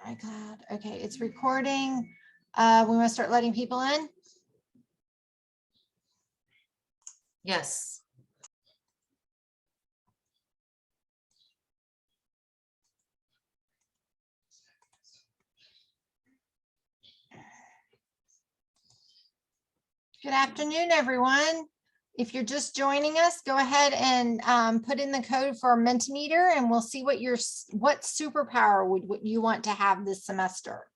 iCloud. Okay, it's recording. We want to start letting people in. Yes. Good afternoon, everyone. If you're just joining us, go ahead and put in the code for our Mentimeter, and we'll see what superpower would you want to have this semester.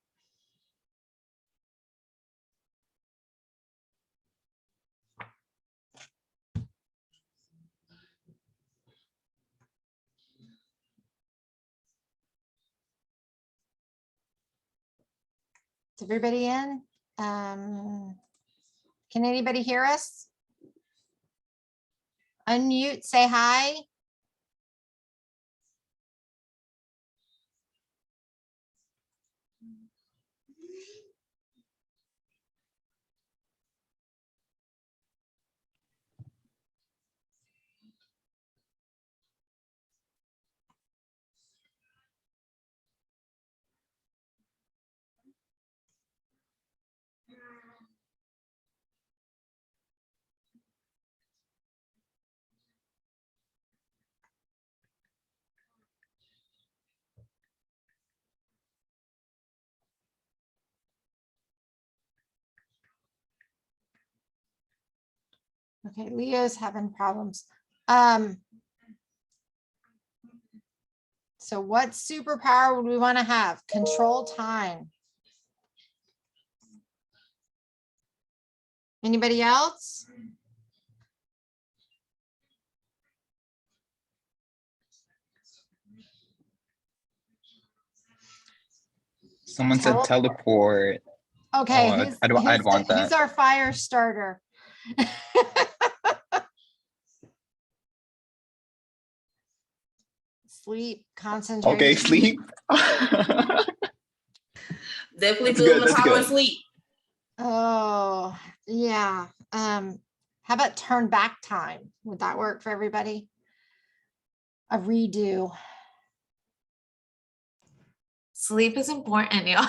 Is everybody in? Can anybody hear us? Unmute, say hi. Okay, Leo's having problems. So what superpower would we want to have? Control time. Anybody else? Someone said teleport. Okay, Oh, I'd want that. Who's our fire starter? Sleep, concentration. Okay, sleep. Definitely feel the power of sleep. Oh, yeah. How about turn back time? Would that work for everybody? A redo. Sleep is important, y'all.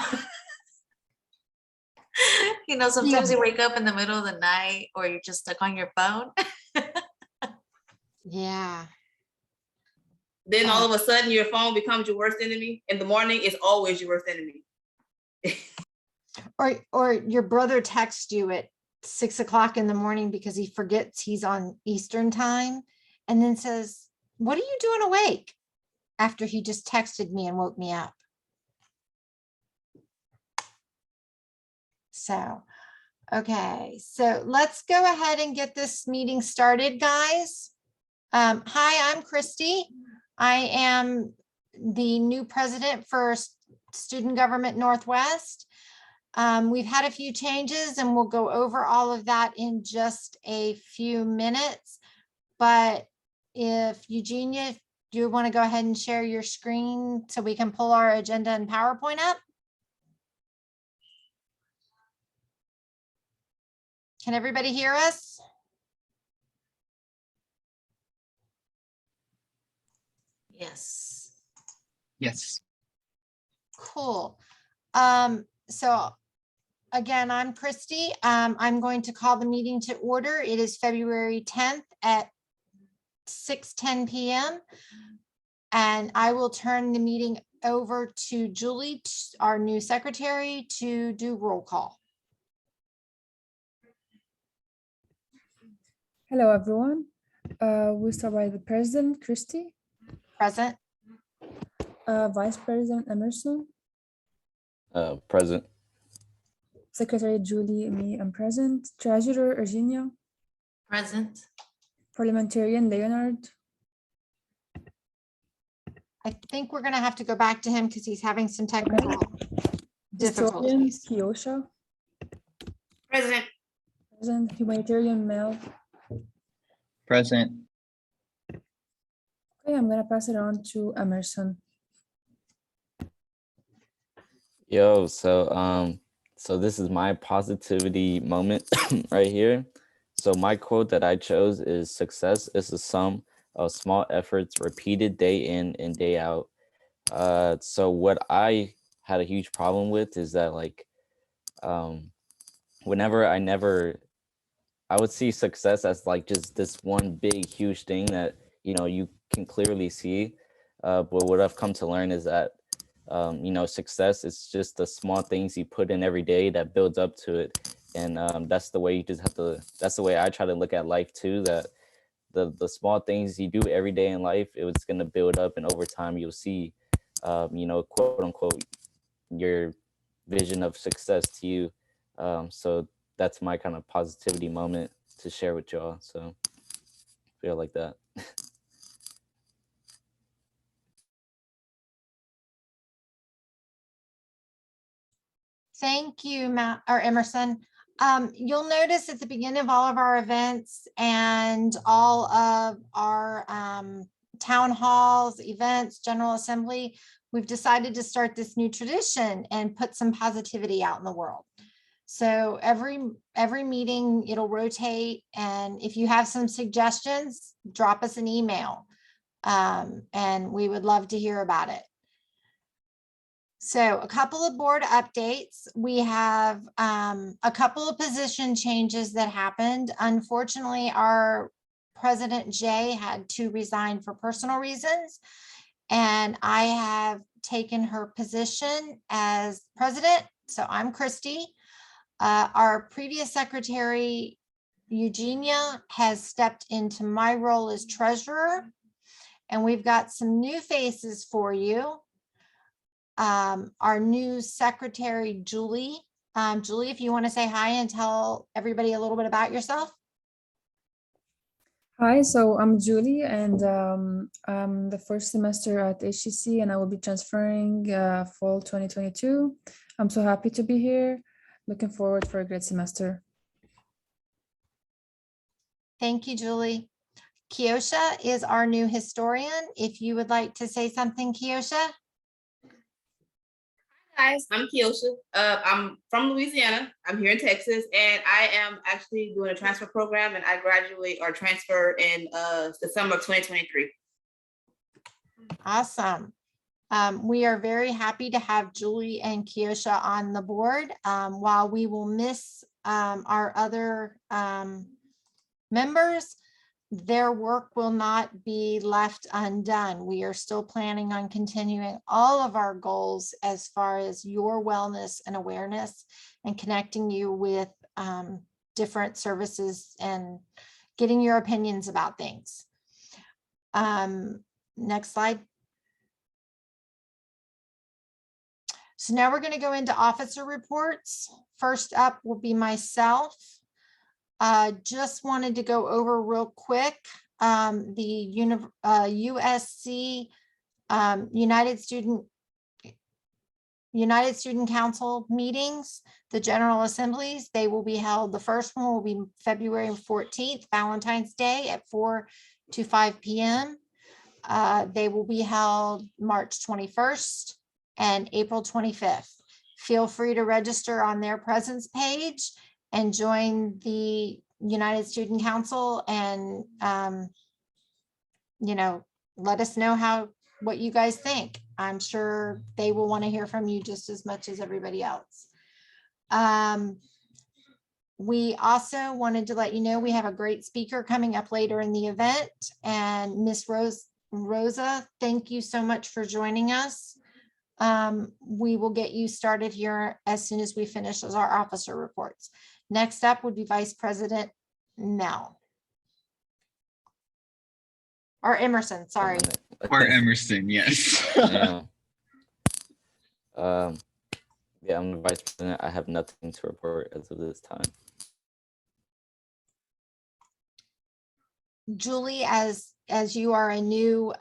You know, sometimes you wake up in the middle of the night or you're just stuck on your phone. Yeah. Then all of a sudden your phone becomes your worst enemy. In the morning, it's always your worst enemy. Or your brother texts you at 6 o'clock in the morning because he forgets he's on Eastern time and then says, "What are you doing awake?" After he just texted me and woke me up. So, okay, so let's go ahead and get this meeting started, guys. Hi, I'm Christy. I am the new president for Student Government Northwest. We've had a few changes and we'll go over all of that in just a few minutes. But if Eugenia, do you want to go ahead and share your screen so we can pull our agenda and PowerPoint up? Can everybody hear us? Yes. Yes. Cool. So again, I'm Christy. I'm going to call the meeting to order. It is February 10th at 6:10 p.m. And I will turn the meeting over to Julie, our new secretary, to do roll call. Hello, everyone. We'll start by the President, Christy. Present. Vice President Emerson. Present. Secretary Julie, me, I'm present. Treasurer Virginia. Present. Parliamentarian Leonard. I think we're going to have to go back to him because he's having some technical difficulties. Kiosha. President. Present. Humanitarian Mel. Present. Okay, I'm gonna pass it on to Emerson. Yo, so this is my positivity moment right here. So my quote that I chose is, "Success is the sum of small efforts repeated day in and day out." So what I had a huge problem with is that like whenever I would see success as like just this one big huge thing that you can clearly see, but what I've come to learn is that success is just the small things you put in every day that builds up to it. And that's the way you just have to, that's the way I try to look at life too, that the small things you do every day in life, it's going to build up, and over time you'll see, quote unquote, your vision of success to you. So that's my kind of positivity moment to share with y'all. So feel like that. Thank you, Matt or Emerson. You'll notice at the beginning of all of our events and all of our town halls, events, General Assembly, we've decided to start this new tradition and put some positivity out in the world. So every meeting it'll rotate, and if you have some suggestions, drop us an email, and we would love to hear about it. So a couple of board updates. We have a couple of position changes that happened. Unfortunately, our President Jay had to resign for personal reasons, and I have taken her position as president. So I'm Christy. Our previous secretary, Eugenia, has stepped into my role as treasurer, and we've got some new faces for you. Our new secretary, Julie. Julie, if you want to say hi and tell everybody a little bit about yourself. Hi, so I'm Julie, and I'm the first semester at HCC, and I will be transferring fall 2022. I'm so happy to be here. Looking forward for a great semester. Thank you, Julie. Kiosha is our new historian. If you would like to say something, Kiosha. Guys, I'm Kiosha. I'm from Louisiana. I'm here in Texas, and I am actually doing a transfer program, and I graduate or transfer in the summer of 2023. Awesome. We are very happy to have Julie and Kiosha on the board. While we will miss our other members, their work will not be left undone. We are still planning on continuing all of our goals as far as your wellness and awareness, and connecting you with different services and getting your opinions about things. Next slide. So now we're going to go into officer reports. First up will be myself. Just wanted to go over real quick the USC United Student Council meetings, the General Assemblies. They will be held. The first one will be February 14th, Valentine's Day at 4 to 5 p.m. They will be held March 21st and April 25th. Feel free to register on their presence page and join the United Student Council, and let us know what you guys think. I'm sure they will want to hear from you just as much as everybody else. We also wanted to let you know we have a great speaker coming up later in the event, and Miss Rosa, thank you so much for joining us. We will get you started here as soon as we finish our officer reports. Next up would be Vice President Mel. Or Emerson, sorry. Or Emerson, yes. Yeah. Yeah, I'm the vice president. I have nothing to report as of this time. Julie, as you are a new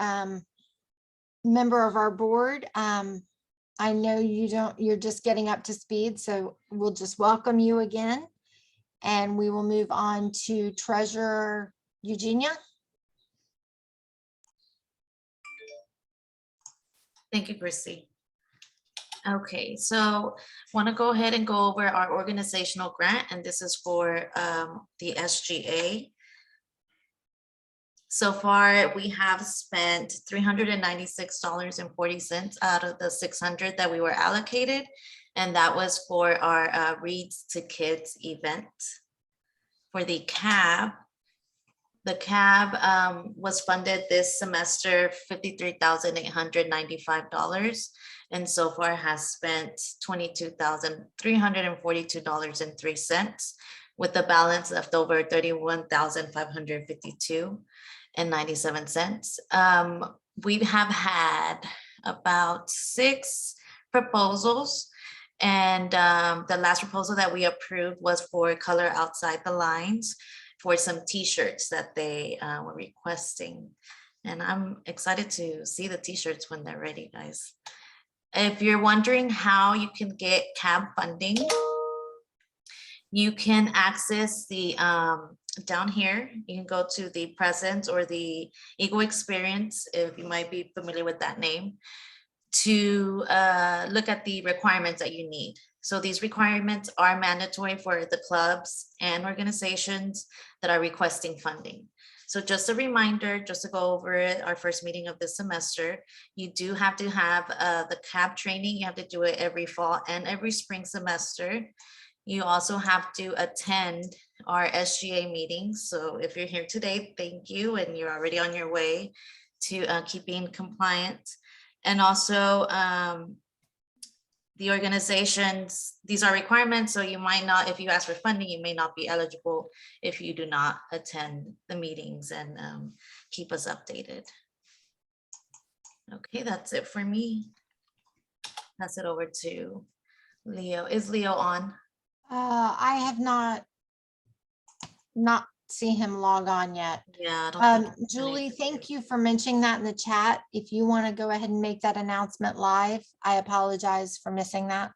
member of our board, I know you're just getting up to speed, so we'll just welcome you again. And we will move on to Treasurer Eugenia. Thank you, Christy. Okay, so want to go ahead and go over our organizational grant, and this is for the SGA. So far, we have spent $396.40 out of the 600 that we were allocated. And that was for our Reads to Kids event. For the cab was funded this semester $53,895. And so far has spent $22,342.03, with the balance left over $31,552.97. We have had about 6 proposals. And the last proposal that we approved was for Color Outside the Lines, for some t-shirts that they were requesting. And I'm excited to see the t-shirts when they're ready, guys. If you're wondering how you can get CAB funding, you can access the, down here, you can go to the Presence or the Eagle Experience, if you might be familiar with that name, to look at the requirements that you need. So these requirements are mandatory for the clubs and organizations that are requesting funding. So just a reminder, just to go over it, our first meeting of this semester, you do have to have the CAB training. You have to do it every fall and every spring semester. You also have to attend our SGA meetings. So if you're here today, thank you, and you're already on your way to keeping compliant. And also the organizations, these are requirements, so you might not, if you ask for funding, you may not be eligible if you do not attend the meetings, and keep us updated. Okay, that's it for me. Pass it over to Leo. Is Leo on? I have not see him log on yet. Yeah. I don't think Julie, thank you for mentioning that in the chat. If you want to go ahead and make that announcement live, I apologize for missing that.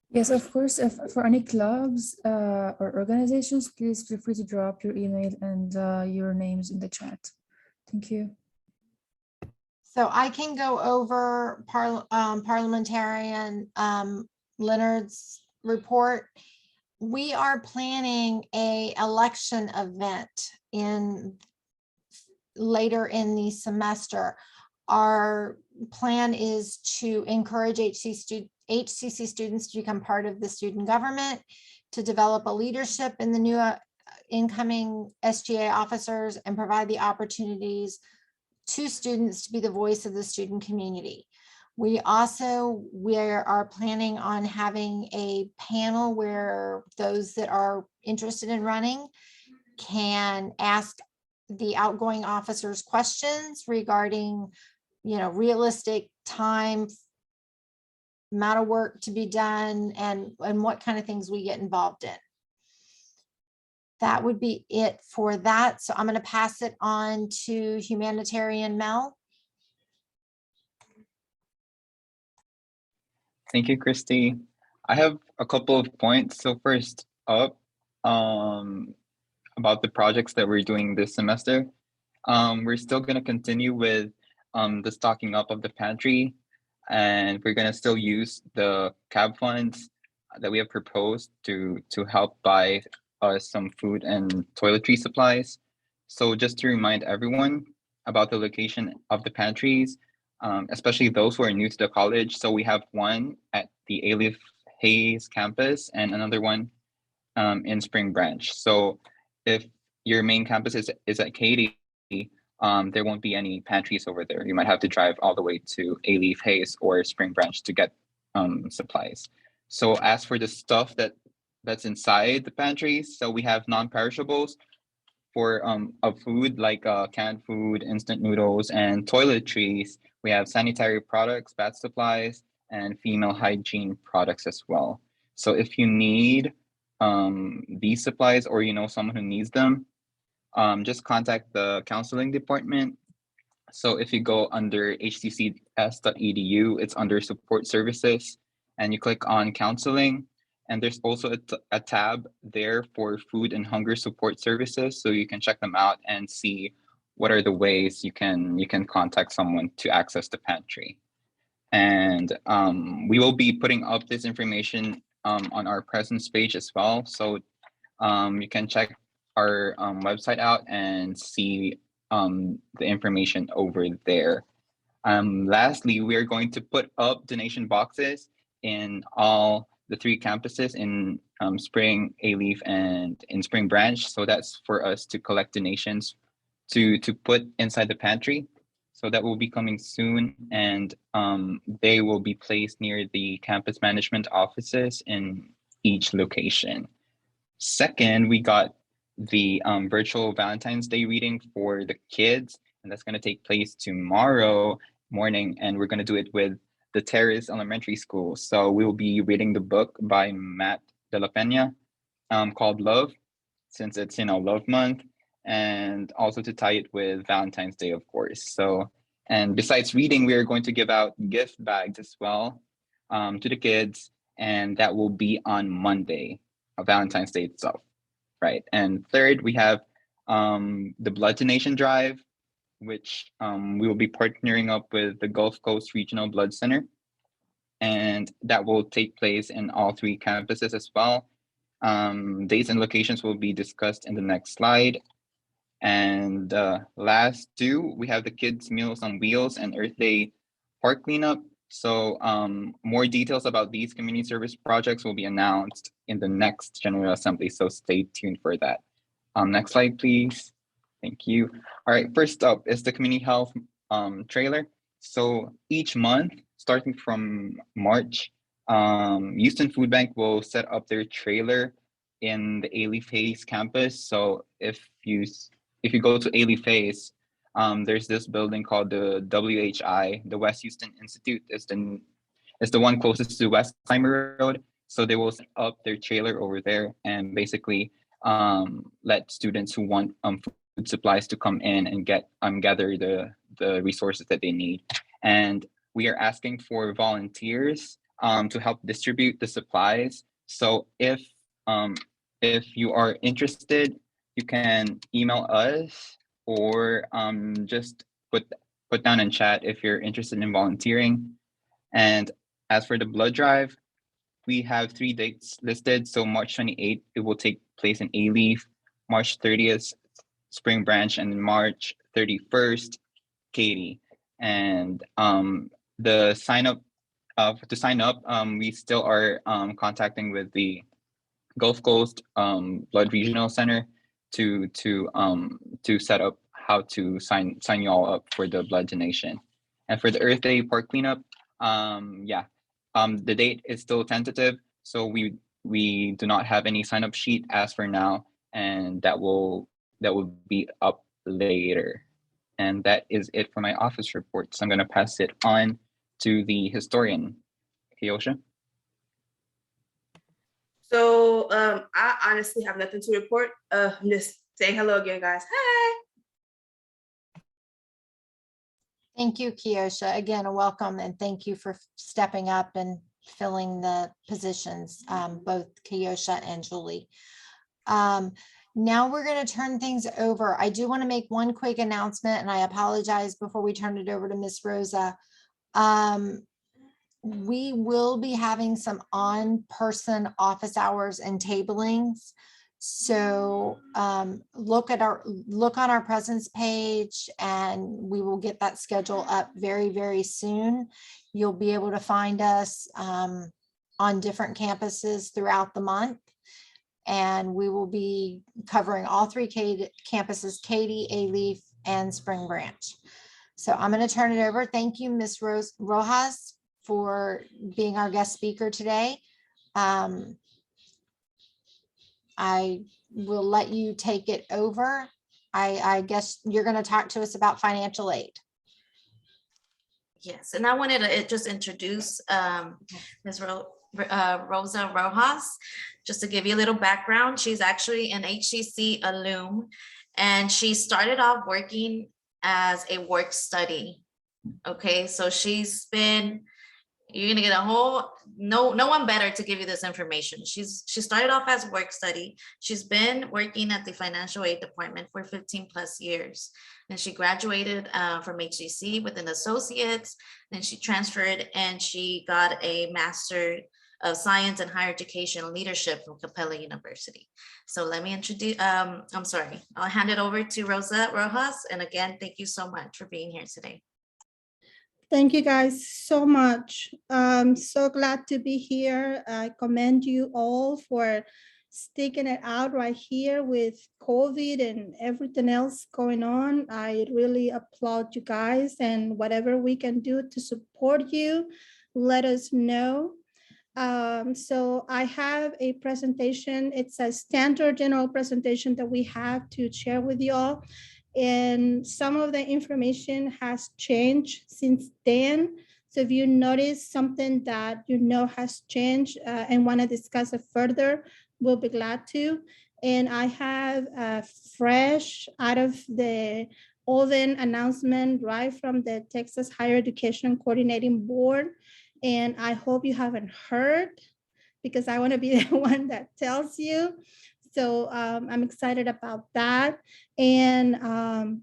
Yes, of course. If for any clubs or organizations, please feel free to drop your email and your names in the chat. Thank you. So I can go over parliamentarian Leonard's report. We are planning a election event later in the semester. Our plan is to encourage HCC students to become part of the student government, to develop a leadership in the new incoming SGA officers, and provide the opportunities to students to be the voice of the student community. We are planning on having a panel where those that are interested in running can ask the outgoing officers questions regarding, realistic time, amount of work to be done, and what kind of things we get involved in. That would be it for that. So I'm going to pass it on to humanitarian Mel. Thank you, Christy. I have a couple of points. So first up, about the projects that we're doing this semester. We're still going to continue with the stocking up of the pantry, and we're going to still use the CAB funds that we have proposed to help buy us some food and toiletry supplies. So just to remind everyone about the location of the pantries, especially those who are new to the college. So we have one at the Alief Hayes campus and another one in Spring Branch. So if your main campus is at Katy, there won't be any pantries over there. You might have to drive all the way to Alief Hayes or Spring Branch to get supplies. So as for the stuff that's inside the pantries, so we have non-perishables for of food like canned food, instant noodles, and toiletries. We have sanitary products, bath supplies, and female hygiene products as well. So if you need these supplies, or someone who needs them, just contact the counseling department. So if you go under hccs.edu, it's under support services, and you click on counseling. And there's also a tab there for food and hunger support services. So you can check them out and see what are the ways you can contact someone to access the pantry. And we will be putting up this information on our presence page as well. So you can check our website out and see the information over there. Lastly, we are going to put up donation boxes in all the 3 campuses in Spring, A-Leaf, and in Spring Branch. So that's for us to collect donations to put inside the pantry. So that will be coming soon, and they will be placed near the campus management offices in each location. Second, we got the virtual Valentine's Day reading for the kids, and that's going to take place tomorrow morning, and we're going to do it with the Terrace Elementary School. So we will be reading the book by Matt de la Peña called Love, since it's, Love Month, and also to tie it with Valentine's Day, of course. So, and besides reading, we are going to give out gift bags as well to the kids, and that will be on Monday, Valentine's Day itself, right? And third, we have the blood donation drive, which we will be partnering up with the Gulf Coast Regional Blood Center, and that will take place in all 3 campuses as well. Dates and locations will be discussed in the next slide. And last 2, we have the Kids Meals on Wheels and Earth Day Park Cleanup. So more details about these community service projects will be announced in the next General Assembly, so stay tuned for that. Next slide, please. Thank you. All right, first up is the community health trailer. So each month, starting from March, Houston Food Bank will set up their trailer in the A-Leaf Hayes campus. So if you go to A-Leaf Hayes, there's this building called the WHI, the West Houston Institute. It's the one closest to West Clymer Road. So they will set up their trailer over there and basically let students who want food supplies to come in and gather the resources that they need. And we are asking for volunteers to help distribute the supplies. So if you are interested, you can email us or just put down in chat if you're interested in volunteering. And as for the blood drive, we have 3 dates listed. So March 28th, it will take place in A-Leaf, March 30th, Spring Branch, and March 31st, Katy. And to sign up, we still are contacting with the Gulf Coast Blood Regional Center to set up how to sign you all up for the blood donation. And for the Earth Day Park Cleanup, the date is still tentative, so we do not have any sign up sheet as for now, and that will be up later. And that is it for my office report. So I'm going to pass it on to the historian, Kiyosha. So I honestly have nothing to report. I'm just saying hello again, guys. Hi. Thank you, Kiyosha. Again, a welcome, and thank you for stepping up and filling the positions, both Kiyosha and Julie. Now we're going to turn things over. I do want to make one quick announcement, and I apologize before we turn it over to Miss Rosa. We will be having some on-person office hours and tablings. So look on our presence page, and we will get that schedule up very, very soon. You'll be able to find us on different campuses throughout the month. And we will be covering all 3 campuses, Katy, A-Leaf, and Spring Branch. So I'm going to turn it over. Thank you, Ms. Rojas, for being our guest speaker today. I will let you take it over. I guess you're going to talk to us about financial aid. Yes, and I wanted to just introduce Ms. Rosa Rojas, just to give you a little background. She's actually an HCC alum, and she started off working as a work study. Okay, so she's been, you're gonna get a whole, no one better to give you this information. She started off as work study. She's been working at the financial aid department for 15 plus years. And she graduated from HCC with an associate's, then she transferred and she got a master of Science and Higher Education Leadership from Capella University. So let me introduce, I'm sorry, I'll hand it over to Rosa Rojas. And again, thank you so much for being here today. Thank you guys so much. I'm so glad to be here. I commend you all for sticking it out right here with COVID and everything else going on. I really applaud you guys, and whatever we can do to support you, let us know. So I have a presentation. It's a standard general presentation that we have to share with you all. And some of the information has changed since then. So if you notice something that you know has changed and want to discuss it further, we'll be glad to. And I have a fresh out of the oven announcement right from the Texas Higher Education Coordinating Board. And I hope you haven't heard, because I want to be the one that tells you. So I'm excited about that. And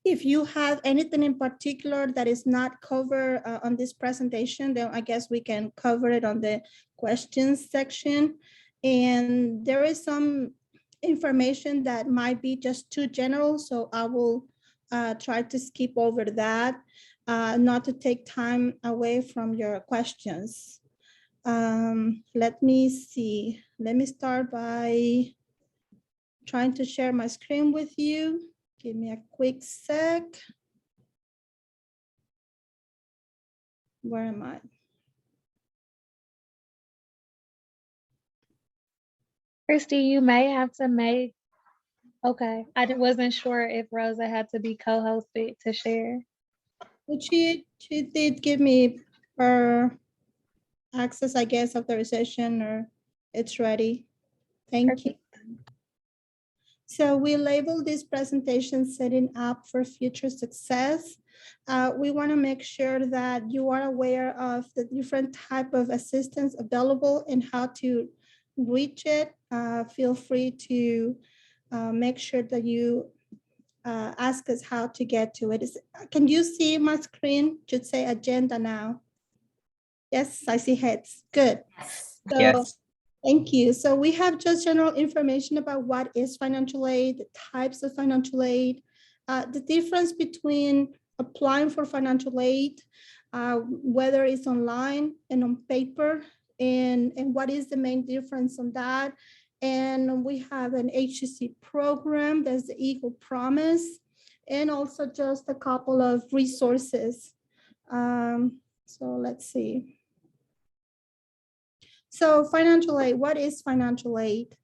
if you have anything in particular that is not covered on this presentation, then I guess we can cover it on the questions section. And there is some information that might be just too general, so I will try to skip over that, not to take time away from your questions. Let me see. Let me start by trying to share my screen with you. Give me a quick sec. Where am I? Christy, you may have to make, okay. Wasn't sure if Rosa had to be co-hosted to share. Well, she did give me her access, I guess, authorization, or it's ready. Thank you. So we labeled this presentation Setting Up for Future Success. We want to make sure that you are aware of the different type of assistance available and how to reach it. Feel free to make sure that you ask us how to get to it. Can you see my screen? Should say agenda now. Yes, I see heads. Good. So, Yes. thank you. So we have just general information about what is financial aid, the types of financial aid, the difference between applying for financial aid, whether it's online and on paper, and what is the main difference on that. And we have an HCC program, there's the Eagle Promise, and also just a couple of resources. So let's see. So financial aid, what is financial aid?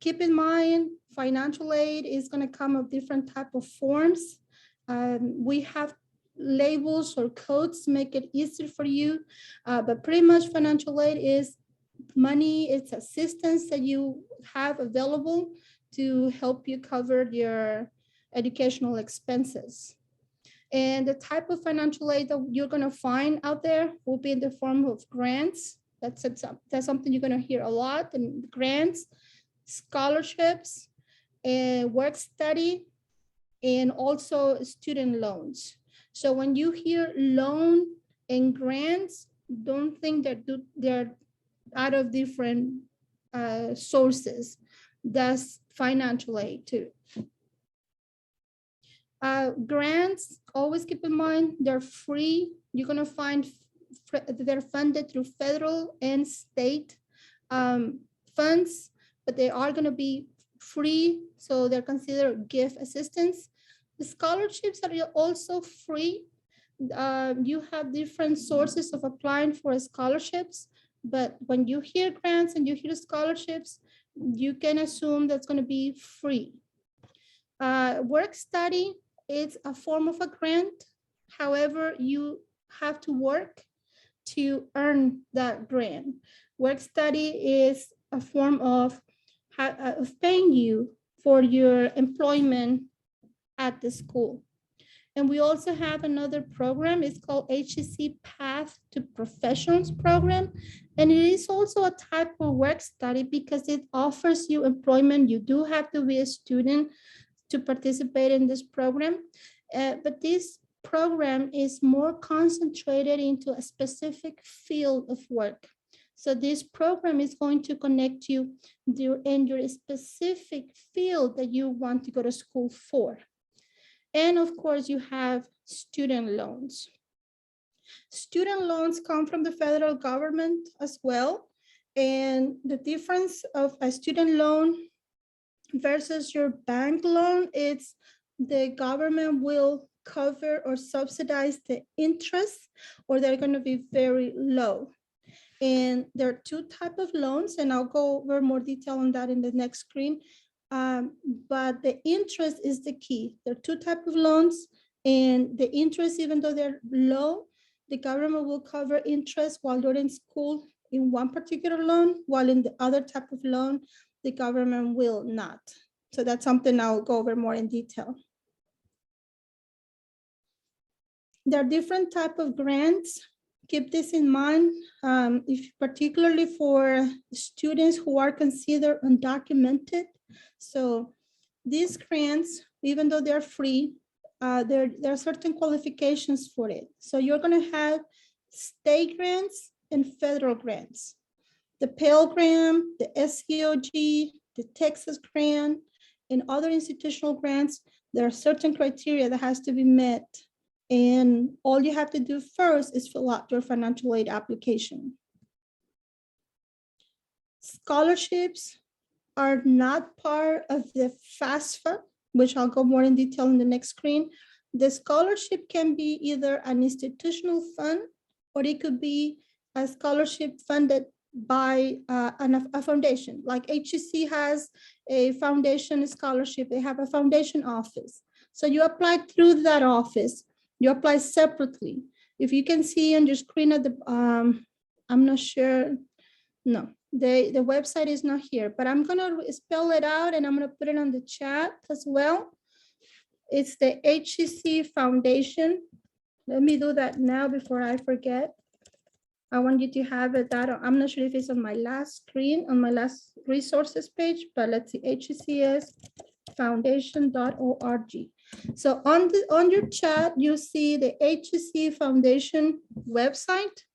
Keep in mind, financial aid is going to come of different type of forms. We have labels or codes to make it easier for you, but pretty much financial aid is money, it's assistance that you have available to help you cover your educational expenses. And the type of financial aid that you're going to find out there will be in the form of grants. That's something you're going to hear a lot, and grants, scholarships, and work study, and also student loans. So when you hear loan and grants, don't think that they're out of different sources. That's financial aid too. Grants, always keep in mind, they're free. You're going to find they're funded through federal and state funds, but they are going to be free, so they're considered gift assistance. The scholarships are also free. You have different sources of applying for scholarships, but when you hear grants and you hear scholarships, you can assume that's going to be free. Work study is a form of a grant. However, you have to work to earn that grant. Work study is a form of paying you for your employment at the school. And we also have another program. It's called HCC Path to Professions program. And it is also a type of work study because it offers you employment. You do have to be a student to participate in this program. But this program is more concentrated into a specific field of work. So this program is going to connect you in your specific field that you want to go to school for. And of course, you have student loans. Student loans come from the federal government as well. And the difference of a student loan versus your bank loan, it's the government will cover or subsidize the interest, or they're going to be very low. And there are two types of loans, and I'll go over more detail on that in the next screen. But the interest is the key. There are two types of loans, and the interest, even though they're low, the government will cover interest while you're in school in one particular loan, while in the other type of loan, the government will not. So that's something I'll go over more in detail. There are different types of grants. Keep this in mind, particularly for students who are considered undocumented. So these grants, even though they're free, there are certain qualifications for it. So you're going to have state grants and federal grants. The Pell Grant, the SEOG, the Texas Grant, and other institutional grants, there are certain criteria that has to be met. And all you have to do first is fill out your financial aid application. Scholarships are not part of the FAFSA, which I'll go more in detail in the next screen. The scholarship can be either an institutional fund, or it could be a scholarship funded by a foundation. Like HEC has a foundation scholarship, they have a foundation office. So you apply through that office. You apply separately. If you can see on your screen at the, I'm not sure, no, the website is not here, but I'm gonna spell it out and I'm gonna put it on the chat as well. It's the HEC Foundation. Let me do that now before I forget. I want you to have it that, I'm not sure if it's on my last screen, on my last resources page, but let's see, HECsfoundation.org. So on your chat, you see the HEC Foundation website,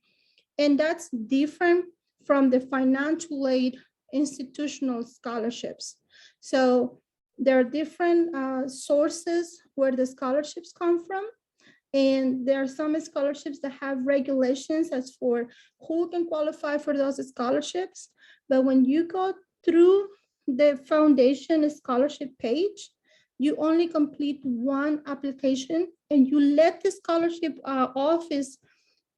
and that's different from the financial aid institutional scholarships. So there are different sources where the scholarships come from. And there are some scholarships that have regulations as for who can qualify for those scholarships. But when you go through the foundation scholarship page, you only complete one application and you let the scholarship office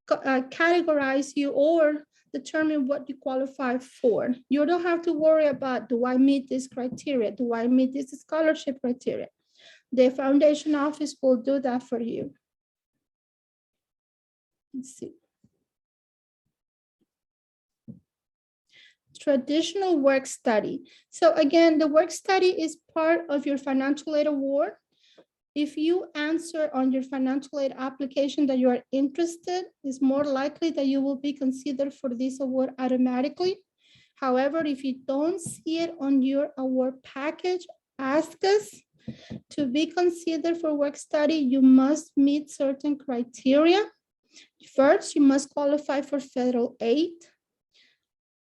categorize you or determine what you qualify for. You don't have to worry about, do I meet this criteria? Do I meet this scholarship criteria? The foundation office will do that for you. Let's see. Traditional work study. So again, the work study is part of your financial aid award. If you answer on your financial aid application that you are interested, it's more likely that you will be considered for this award automatically. However, if you don't see it on your award package, ask us. To be considered for work study, you must meet certain criteria. First, you must qualify for federal aid,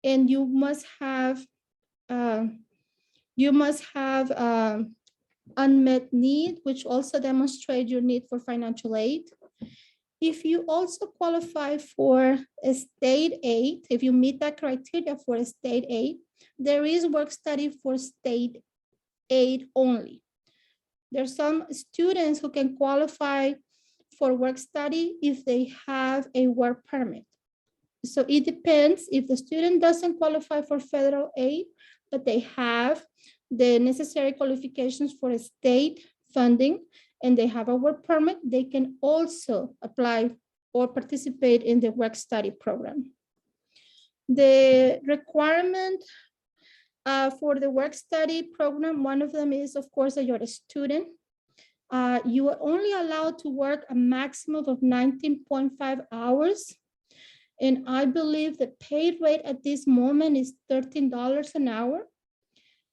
and you must have unmet need, which also demonstrates your need for financial aid. If you also qualify for a state aid, if you meet that criteria for a state aid, there is work study for state aid only. There's some students who can qualify for work study if they have a work permit. So it depends. If the student doesn't qualify for federal aid, but they have the necessary qualifications for a state funding and they have a work permit, they can also apply or participate in the work study program. The requirement for the work study program, one of them is, of course, that you're a student. You are only allowed to work a maximum of 19.5 hours. And I believe the paid rate at this moment is $13 an hour.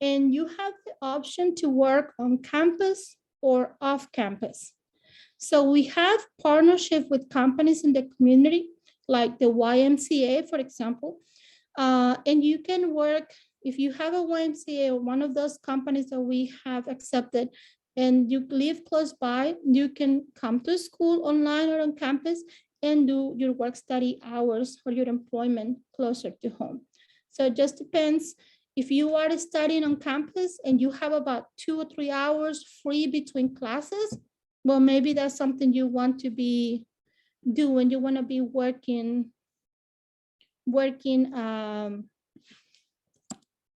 And you have the option to work on campus or off campus. So we have partnership with companies in the community, like the YMCA, for example. And you can work, if you have a YMCA or one of those companies that we have accepted, and you live close by, you can come to school online or on campus and do your work study hours or your employment closer to home. So it just depends. If you are studying on campus and you have about 2 or 3 hours free between classes, well, maybe that's something you want to be doing. You want to be working,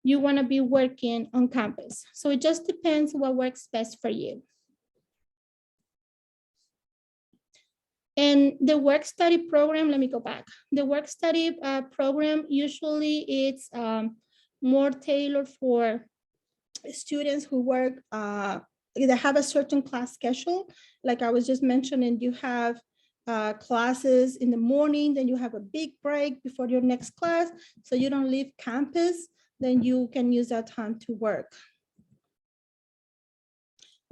you want to be working on campus. So it just depends what works best for you. And the work study program, let me go back. The work study program, usually it's more tailored for students who work, either have a certain class schedule. Like I was just mentioning, you have classes in the morning, then you have a big break before your next class. So you don't leave campus, then you can use that time to work.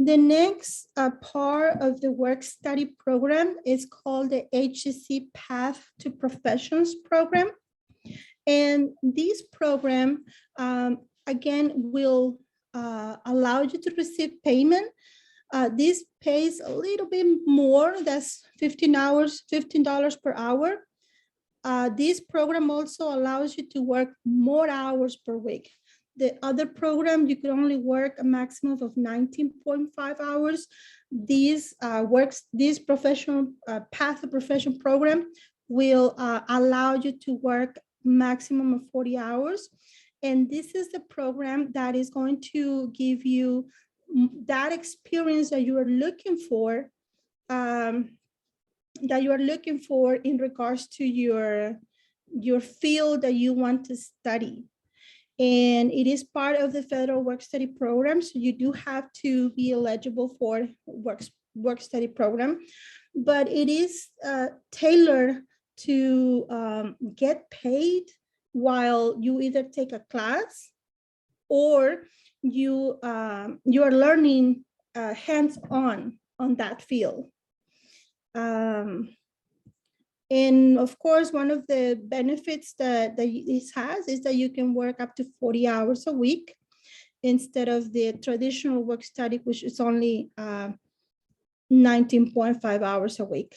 The next part of the work study program is called the HCC Path to Professions program. And this program, again, will allow you to receive payment. This pays a little bit more, that's $15 per hour. This program also allows you to work more hours per week. The other program, you can only work a maximum of 19.5 hours. This professional path to profession program will allow you to work maximum of 40 hours. And this is the program that is going to give you that experience that you are looking for, in regards to your field that you want to study. And it is part of the federal work study program. So you do have to be eligible for work study program, but it is tailored to get paid while you either take a class or you are learning hands-on on that field. And of course, one of the benefits that this has is that you can work up to 40 hours a week instead of the traditional work study, which is only 19.5 hours a week.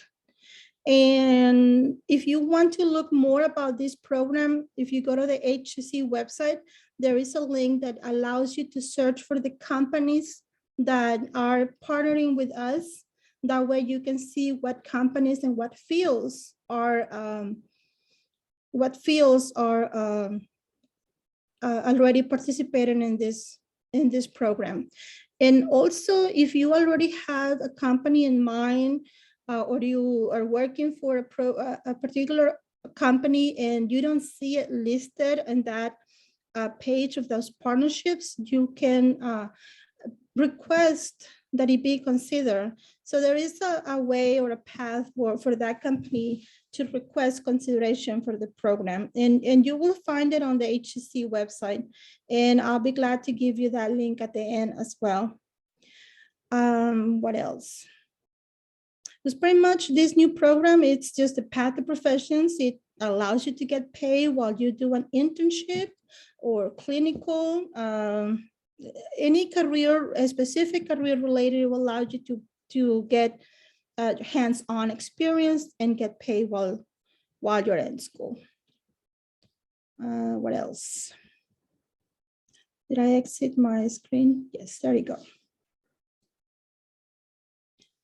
And if you want to look more about this program, if you go to the HCC website, there is a link that allows you to search for the companies that are partnering with us. That way you can see what companies and what fields are already participating in this program. And also, if you already have a company in mind, or you are working for a particular company and you don't see it listed in that page of those partnerships, you can request that it be considered. So there is a way or a path for that company to request consideration for the program. And you will find it on the HCC website. And I'll be glad to give you that link at the end as well. What else? It's pretty much this new program. It's just a path to professions. It allows you to get paid while you do an internship or clinical, any career, a specific career related, will allow you to get hands-on experience and get paid while you're in school. What else? Did I exit my screen? Yes, there you go.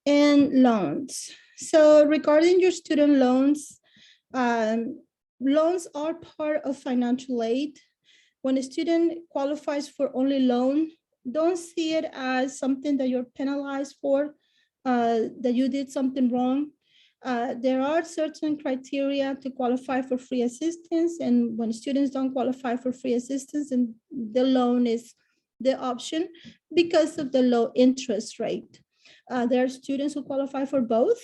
And loans. So regarding your student loans, loans are part of financial aid. When a student qualifies for only loan, don't see it as something that you're penalized for, that you did something wrong. There are certain criteria to qualify for free assistance, and when students don't qualify for free assistance, and the loan is the option because of the low interest rate. There are students who qualify for both.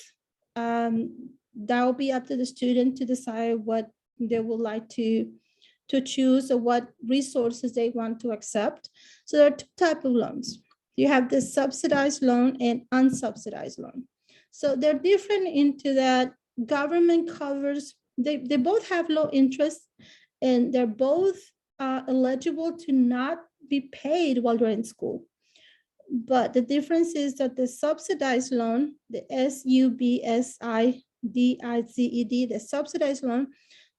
That will be up to the student to decide what they would like to choose or what resources they want to accept. So there are two types of loans. You have the subsidized loan and unsubsidized loan. So they're different into that government covers, they both have low interest, and they're both eligible to not be paid while you're in school. But the difference is that the subsidized loan, the SUBSIDIZED, the subsidized loan,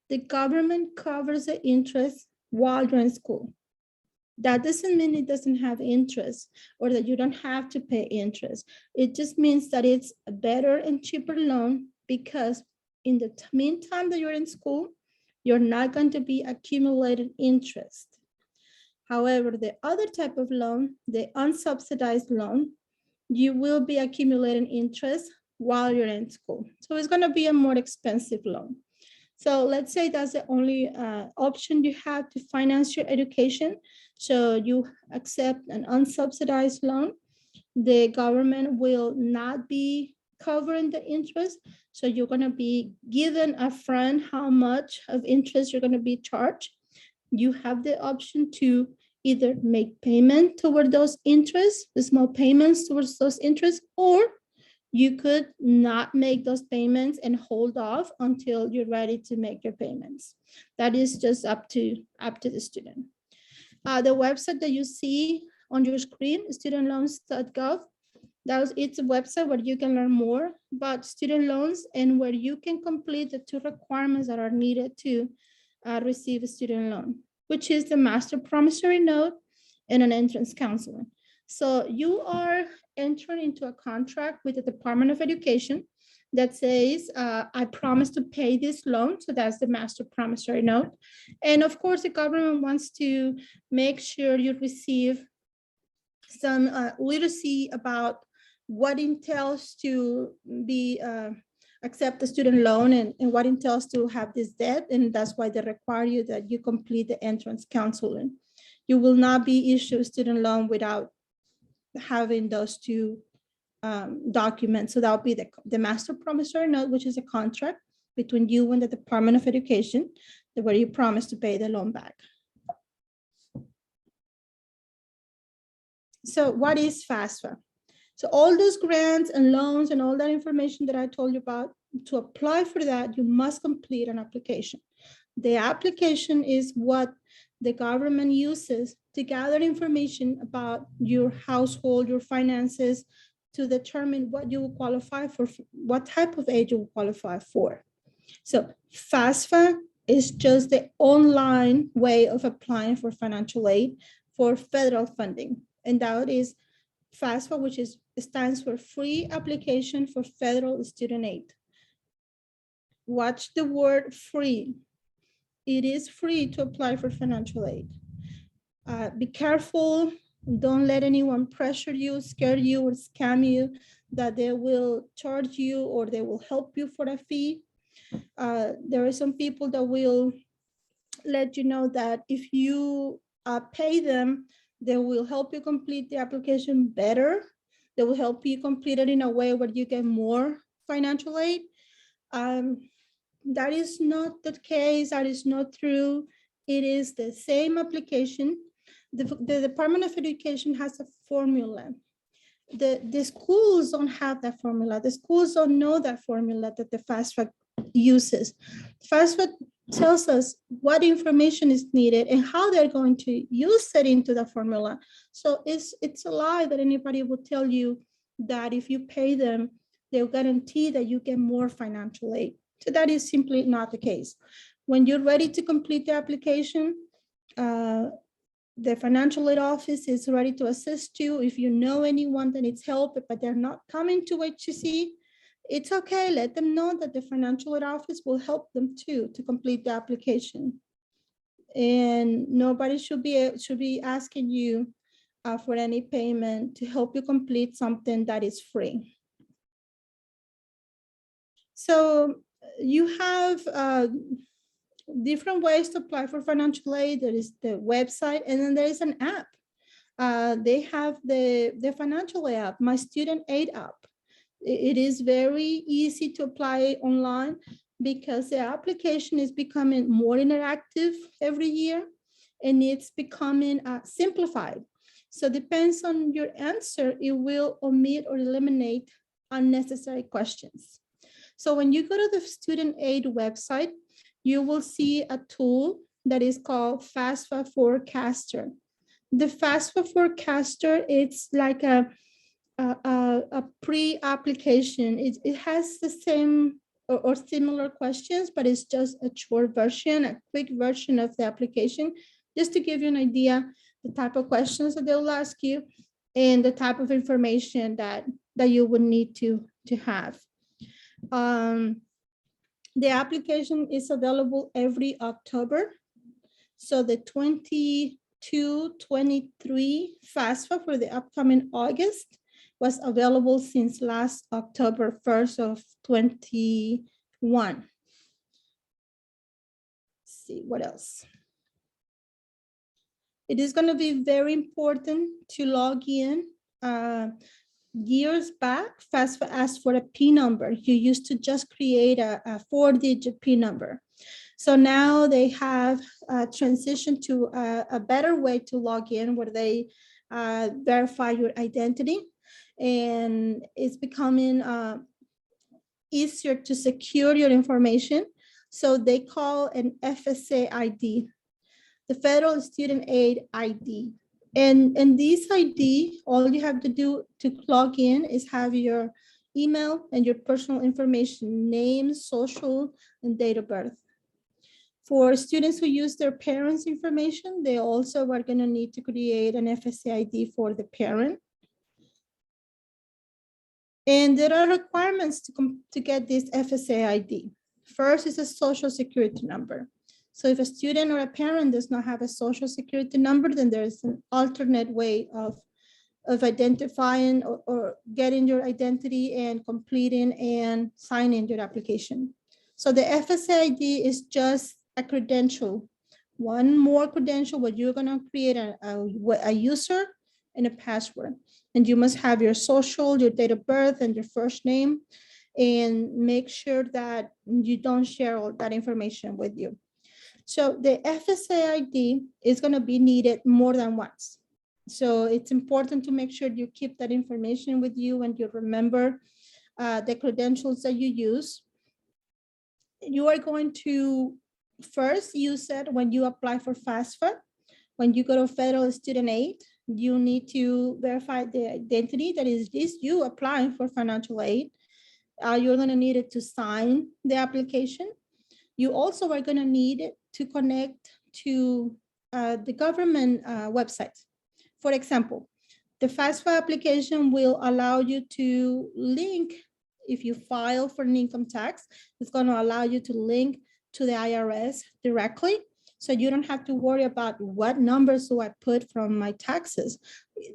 the government covers the interest while you're in school. That doesn't mean it doesn't have interest or that you don't have to pay interest. It just means that it's a better and cheaper loan because in the meantime that you're in school, you're not going to be accumulating interest. However, the other type of loan, the unsubsidized loan, you will be accumulating interest while you're in school. So it's going to be a more expensive loan. So let's say that's the only option you have to finance your education. So you accept an unsubsidized loan. The government will not be covering the interest. So you're going to be given upfront how much of interest you're going to be charged. You have the option to either make payment toward those interests, the small payments towards those interests, or you could not make those payments and hold off until you're ready to make your payments. That is just up to the student. The website that you see on your screen, studentloans.gov, it's a website where you can learn more about student loans and where you can complete the 2 requirements that are needed to receive a student loan, which is the master promissory note and an entrance counseling. So you are entering into a contract with the Department of Education that says, I promise to pay this loan. So that's the master promissory note. And of course, the government wants to make sure you receive some literacy about what entails to be accept the student loan and what entails to have this debt. And that's why they require you that you complete the entrance counseling. You will not be issued a student loan without having those 2 documents. So that'll be the master promissory note, which is a contract between you and the Department of Education, where you promise to pay the loan back. So what is FAFSA? So all those grants and loans and all that information that I told you about, to apply for that, you must complete an application. The application is what the government uses to gather information about your household, your finances, to determine what you will qualify for, what type of aid you will qualify for. So FAFSA is just the online way of applying for financial aid for federal funding. And that is FAFSA, which stands for Free Application for Federal Student Aid. Watch the word free. It is free to apply for financial aid. Be careful. Don't let anyone pressure you, scare you, or scam you that they will charge you or they will help you for a fee. There are some people that will let you know that if you pay them, they will help you complete the application better. They will help you complete it in a way where you get more financial aid. That is not the case. That is not true. It is the same application. The Department of Education has a formula. The schools don't have that formula. The schools don't know that formula that the FAFSA uses. FAFSA tells us what information is needed and how they're going to use it into the formula. So it's a lie that anybody will tell you that if you pay them, they'll guarantee that you get more financial aid. So that is simply not the case. When you're ready to complete the application, the financial aid office is ready to assist you. If you know anyone that needs help, but they're not coming to HCC, it's okay. Let them know that the financial aid office will help them too to complete the application. And nobody should be asking you for any payment to help you complete something that is free. So you have different ways to apply for financial aid. There is the website, and then there is an app. They have the financial aid app, My Student Aid app. It is very easy to apply online because the application is becoming more interactive every year, and it's becoming simplified. So depends on your answer, it will omit or eliminate unnecessary questions. So when you go to the student aid website, you will see a tool that is called Fafsa Forecaster. The Fafsa Forecaster, it's like a pre-application. It has the same or similar questions, but it's just a short version, a quick version of the application, just to give you an idea the type of questions that they'll ask you and the type of information that you would need to have. The application is available every October. So the 22-23 FAFSA for the upcoming August was available since last October 1st of 21. Let's see what else. It is going to be very important to log in. Years back, FAFSA asked for a P number. You used to just create a 4-digit P number. So now they have transitioned to a better way to log in where they verify your identity, and it's becoming easier to secure your information. So they call an FSA ID, the Federal Student Aid ID. And this ID, all you have to do to log in is have your email and your personal information, name, social, and date of birth. For students who use their parents' information, they also are going to need to create an FSA ID for the parent. And there are requirements to get this FSA ID. First is a social security number. So if a student or a parent does not have a social security number, then there's an alternate way of identifying or getting your identity and completing and signing your application. So the FSA ID is just a credential, one more credential where you're gonna create a user and a password. And you must have your social, your date of birth, and your first name, and make sure that you don't share all that information with you. So the FSA ID is going to be needed more than once. So it's important to make sure you keep that information with you and you remember the credentials that you use. You are going to first use it when you apply for FAFSA. When you go to Federal Student Aid, you need to verify the identity that is this you applying for financial aid. You're going to need it to sign the application. You also are going to need it to connect to the government website. For example, the FAFSA application will allow you to link, if you file for an income tax, it's going to allow you to link to the IRS directly. So you don't have to worry about what numbers do I put from my taxes.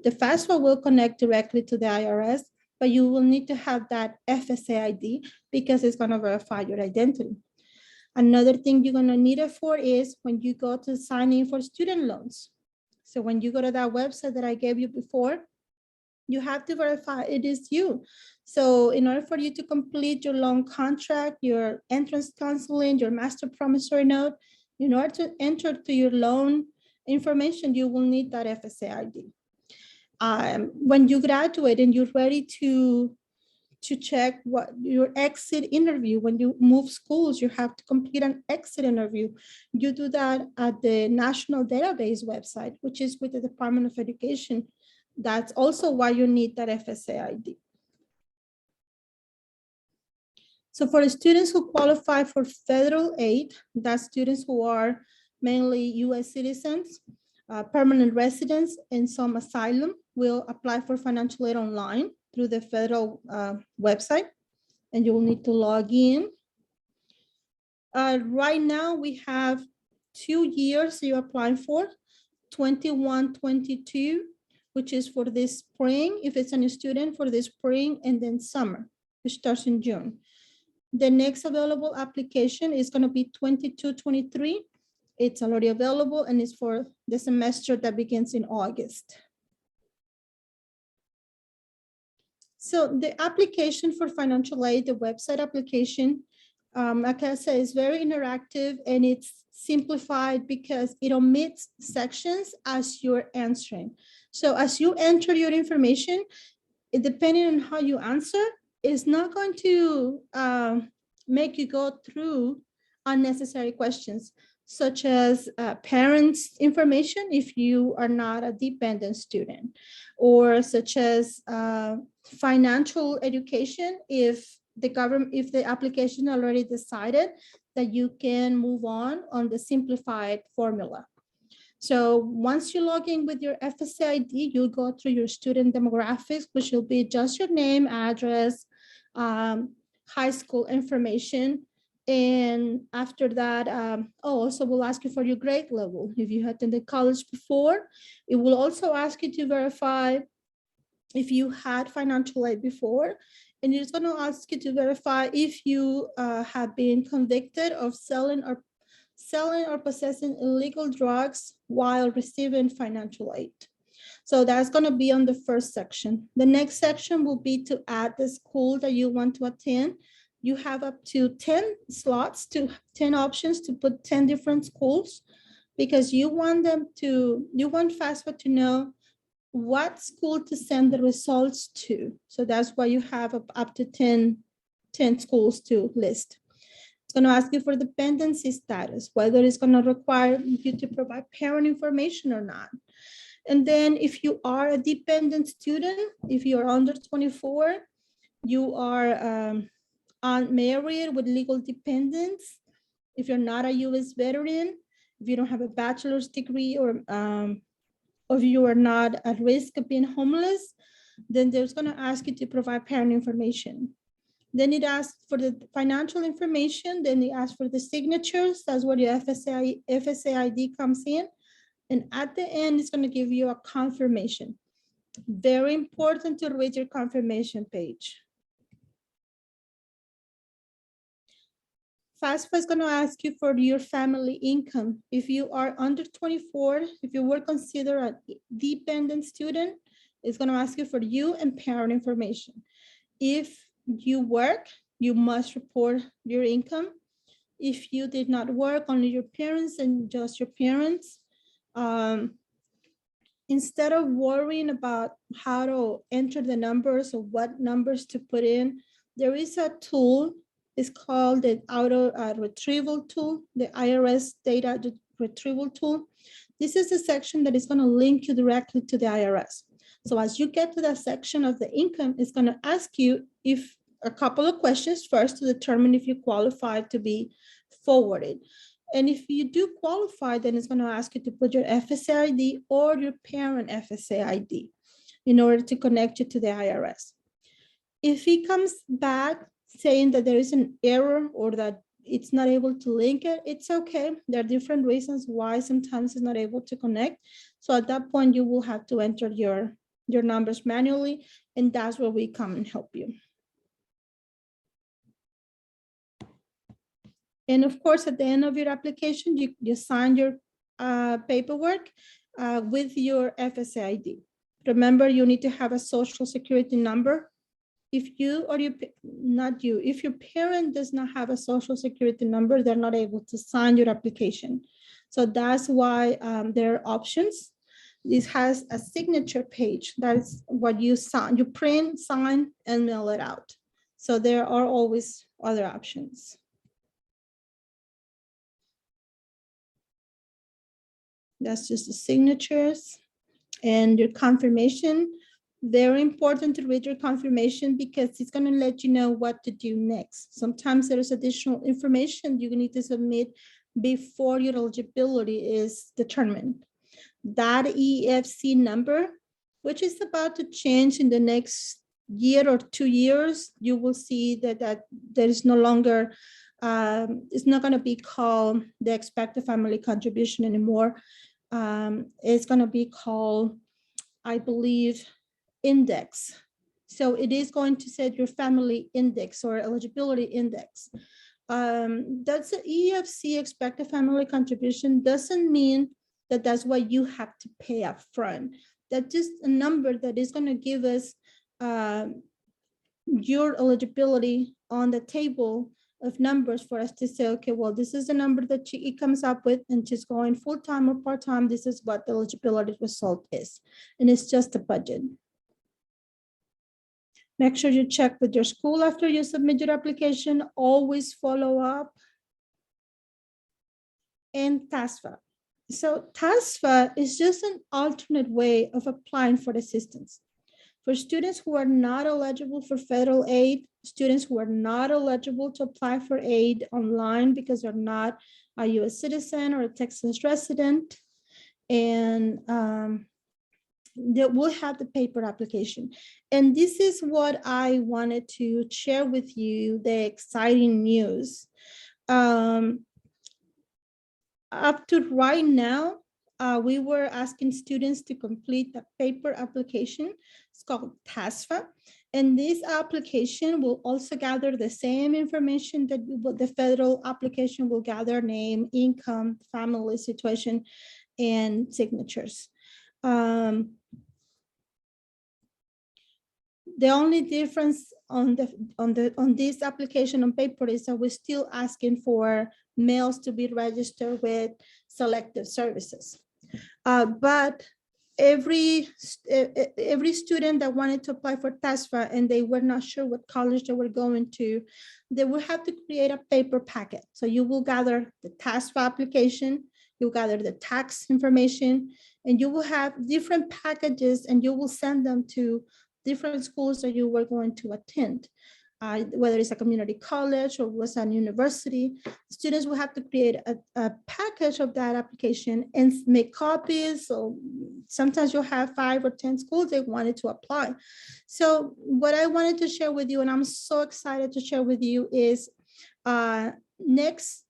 The FAFSA will connect directly to the IRS, but you will need to have that FSA ID because it's going to verify your identity. Another thing you're going to need it for is when you go to sign in for student loans. So when you go to that website that I gave you before, you have to verify it is you. So in order for you to complete your loan contract, your entrance counseling, your master promissory note, in order to enter to your loan information, you will need that FSA ID. When you graduate and you're ready to check what your exit interview, when you move schools, you have to complete an exit interview. You do that at the National Database website, which is with the Department of Education. That's also why you need that FSA ID. So for the students who qualify for federal aid, that's students who are mainly US citizens, permanent residents, and some asylum will apply for financial aid online through the federal website, and you will need to log in. Right now, we have 2 years you're applying for, 21-22, which is for this spring, if it's a student for this spring, and then summer, which starts in June. The next available application is going to be 22-23. It's already available, and it's for the semester that begins in August. So the application for financial aid, the website application, like I said, is very interactive and it's simplified because it omits sections as you're answering. So as you enter your information, depending on how you answer, is not going to make you go through unnecessary questions, such as parents' information if you are not a dependent student, or such as financial education if the application already decided that you can move on the simplified formula. So once you log in with your FSA ID, you'll go through your student demographics, which will be just your name, address, high school information. And after that, also we'll ask you for your grade level. If you attended college before, it will also ask you to verify if you had financial aid before. And it's going to ask you to verify if you have been convicted of selling or possessing illegal drugs while receiving financial aid. So that's going to be on the first section. The next section will be to add the school that you want to attend. You have up to 10 slots, 10 options to put 10 different schools, because you want FAFSA to know what school to send the results to. So that's why you have up to 10 schools to list. It's going to ask you for dependency status, whether it's going to require you to provide parent information or not. And then if you are a dependent student, if you're under 24, you are unmarried with legal dependents, if you're not a U.S. veteran, if you don't have a bachelor's degree, or if you are not at risk of being homeless, then there's going to ask you to provide parent information. Then it asks for the financial information. Then it asks for the signatures. That's where your FSA ID comes in. And at the end, it's going to give you a confirmation. Very important to read your confirmation page. FAFSA is going to ask you for your family income. If you are under 24, if you were considered a dependent student, it's going to ask you for you and parent information. If you work, you must report your income. If you did not work, only your parents and just your parents. Instead of worrying about how to enter the numbers or what numbers to put in, there is a tool. It's called the auto retrieval tool, the IRS data retrieval tool. This is the section that is going to link you directly to the IRS. So as you get to that section of the income, it's going to ask you if a couple of questions first to determine if you qualify to be forwarded. And if you do qualify, then it's going to ask you to put your FSA ID or your parent FSA ID in order to connect you to the IRS. If it comes back saying that there is an error or that it's not able to link it, it's okay. There are different reasons why sometimes it's not able to connect. So at that point, you will have to enter your numbers manually, and that's where we come and help you. And of course, at the end of your application, you sign your paperwork with your FSA ID. Remember, you need to have a social security number. If you or if your parent does not have a social security number, they're not able to sign your application. So that's why there are options. This has a signature page. That's what you sign, you print, sign, and mail it out. So there are always other options. That's just the signatures and your confirmation. Very important to read your confirmation because it's going to let you know what to do next. Sometimes there's additional information you need to submit before your eligibility is determined. That EFC number, which is about to change in the next year or 2 years, you will see that there is no longer, it's not going to be called the expected family contribution anymore. It's going to be called, I believe, index. So it is going to set your family index or eligibility index. That's an EFC, expected family contribution, doesn't mean that that's what you have to pay up front. That's just a number that is going to give us your eligibility on the table of numbers for us to say, okay, well, this is the number that it comes up with, and just going full-time or part-time, this is what the eligibility result is. And it's just a budget. Make sure you check with your school after you submit your application. Always follow up. And TASFA. So TASFA is just an alternate way of applying for assistance. For students who are not eligible for federal aid, students who are not eligible to apply for aid online because they're not a US citizen or a Texas resident, and they will have the paper application. And this is what I wanted to share with you, the exciting news. Up to right now, we were asking students to complete the paper application. It's called TASFA. And this application will also gather the same information that the federal application will gather: name, income, family situation, and signatures. The only difference on this application on paper is that we're still asking for males to be registered with selective services. But every student that wanted to apply for TASFA and they were not sure what college they were going to, they will have to create a paper packet. So you will gather the TASFA application, you gather the tax information, and you will have different packages, and you will send them to different schools that you were going to attend. Whether it's a community college or was an university, students will have to create a package of that application and make copies. So sometimes you'll have 5 or 10 schools they wanted to apply. So what I wanted to share with you, and I'm so excited to share with you, is next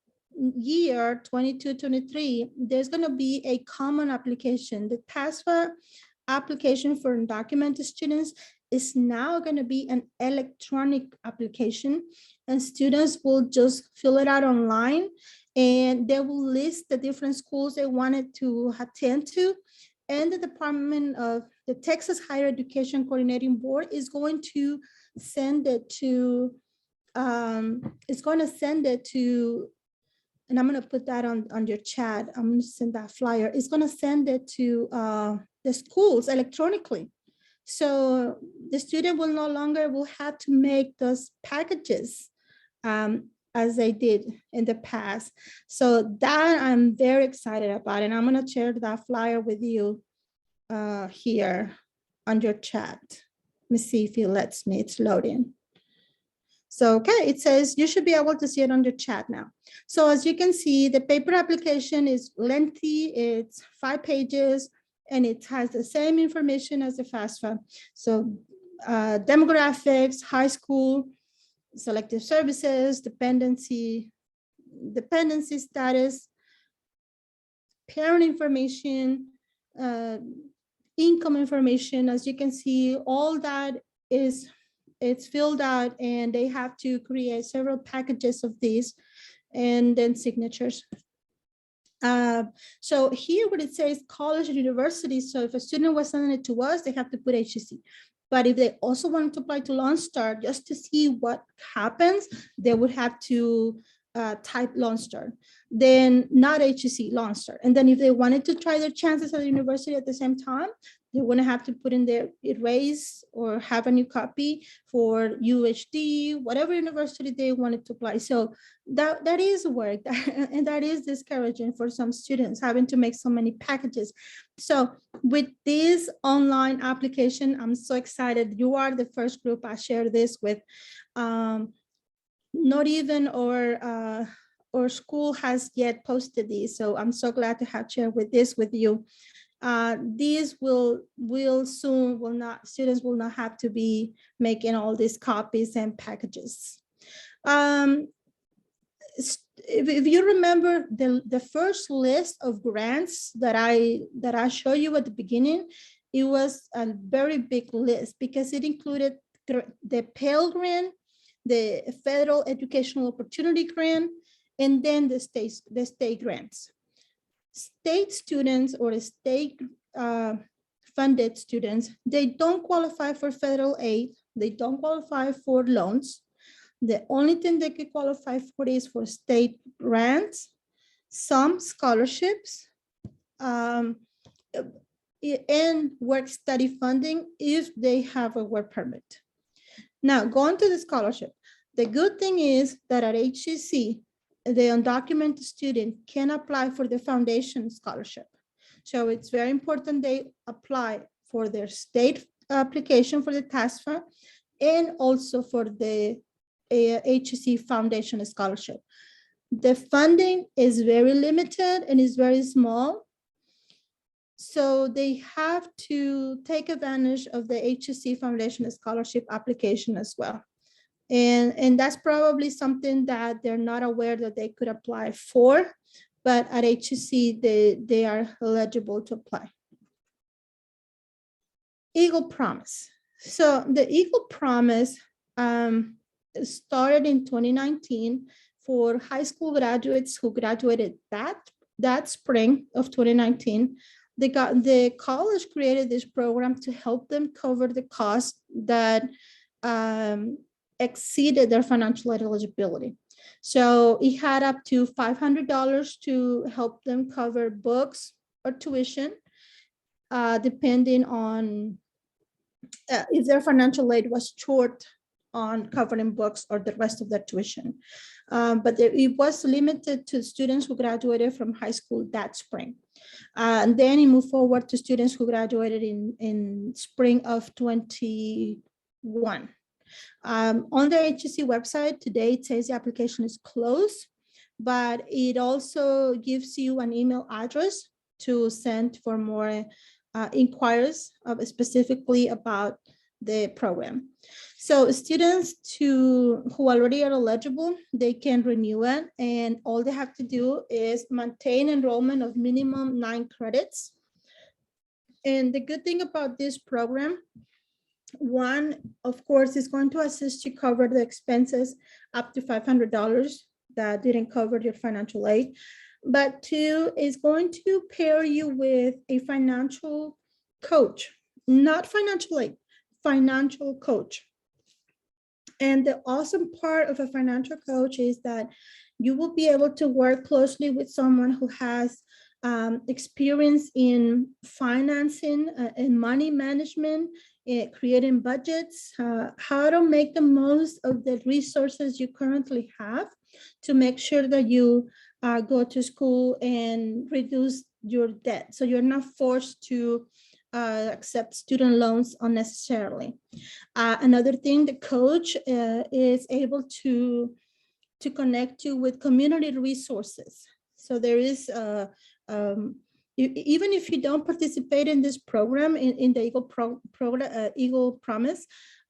year, 22-23, there's going to be a common application. The TASFA application for undocumented students is now going to be an electronic application, and students will just fill it out online, and they will list the different schools they wanted to attend to, and the Department of the Texas Higher Education Coordinating Board is going to send it to, and I'm going to put that on your chat. I'm going to send that flyer. It's going to send it to the schools electronically. So the student will no longer will have to make those packages as they did in the past. So that I'm very excited about, and I'm going to share that flyer with you here on your chat. Let me see if it lets me. It's loading. So, okay, it says you should be able to see it on your chat now. So as you can see, the paper application is lengthy. It's 5 pages. And it has the same information as the FAFSA. So demographics, high school, selective services, dependency status, parent information, income information. As you can see, all that it's filled out, and they have to create several packages of these, and then signatures. So here what it says college and university. So if a student was sending it to us, they have to put HCC. But if they also wanted to apply to Lone Star just to see what happens, they would have to type Lone Star, then not HCC, Lone Star. And then if they wanted to try their chances at the university at the same time, they wouldn't have to put in their erase or have a new copy for UHD, whatever university they wanted to apply. So that is work, and that is discouraging for some students having to make so many packages. So with this online application, I'm so excited. You are the first group I share this with. Not even our school has yet posted these. So I'm so glad to have shared this with you. These students will not have to be making all these copies and packages. If you remember the first list of grants that I showed you at the beginning, it was a very big list because it included the Pell Grant, the Federal Educational Opportunity Grant, and then the state grants. State students or state funded students, they don't qualify for federal aid. They don't qualify for loans. The only thing they could qualify for is for state grants, some scholarships, and work study funding if they have a work permit. Now, going to the scholarship. The good thing is that at HCC, the undocumented student can apply for the foundation scholarship. So it's very important they apply for their state application for the TASFA and also for the HCC Foundation Scholarship. The funding is very limited and is very small. So they have to take advantage of the HCC Foundation Scholarship application as well. And that's probably something that they're not aware that they could apply for, but at HCC, they are eligible to apply. Eagle Promise. So the Eagle Promise started in 2019 for high school graduates who graduated that spring of 2019. The college created this program to help them cover the cost that exceeded their financial aid eligibility. So it had up to $500 to help them cover books or tuition, depending on if their financial aid was short on covering books or the rest of their tuition. But it was limited to students who graduated from high school that spring. And then it moved forward to students who graduated in spring of 21. On the HCC website today, it says the application is closed, but it also gives you an email address to send for more inquiries specifically about the program. So students who already are eligible, they can renew it, and all they have to do is maintain enrollment of minimum 9 credits. And the good thing about this program, one, of course, is going to assist you cover the expenses up to $500 that didn't cover your financial aid. But two, is going to pair you with a financial coach, not financial aid, financial coach. And the awesome part of a financial coach is that you will be able to work closely with someone who has experience in financing and money management, creating budgets, how to make the most of the resources you currently have to make sure that you go to school and reduce your debt. So you're not forced to accept student loans unnecessarily. Another thing, the coach is able to connect you with community resources. So there is, even if you don't participate in this program, in the Eagle Promise,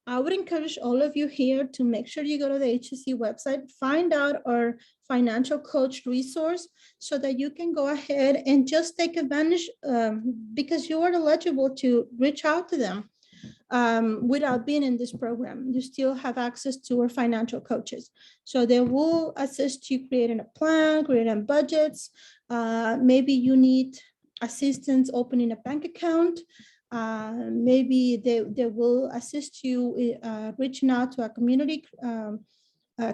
I would encourage all of you here to make sure you go to the HCC website, find out our financial coach resource so that you can go ahead and just take advantage because you are eligible to reach out to them without being in this program. You still have access to our financial coaches. So they will assist you creating a plan, creating budgets. Maybe you need assistance opening a bank account. Maybe they will assist you reaching out to a community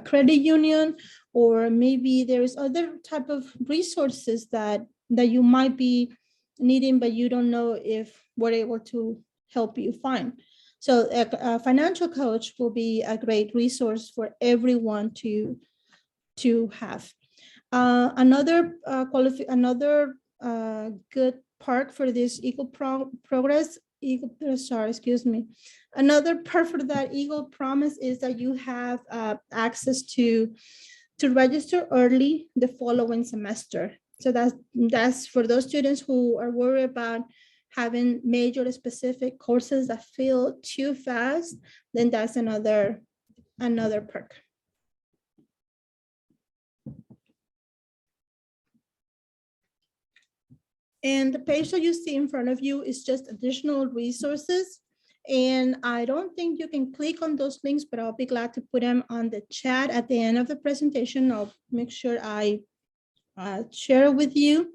credit union, or maybe there is other type of resources that you might be needing, but you don't know if we're able to help you find. So a financial coach will be a great resource for everyone to have. Another good part for this Eagle Another part for that Eagle Promise is that you have access to register early the following semester. So that's for those students who are worried about having major specific courses that fill too fast, then that's another perk. And the page that you see in front of you is just additional resources. And I don't think you can click on those links, but I'll be glad to put them on the chat at the end of the presentation. I'll make sure I share it with you.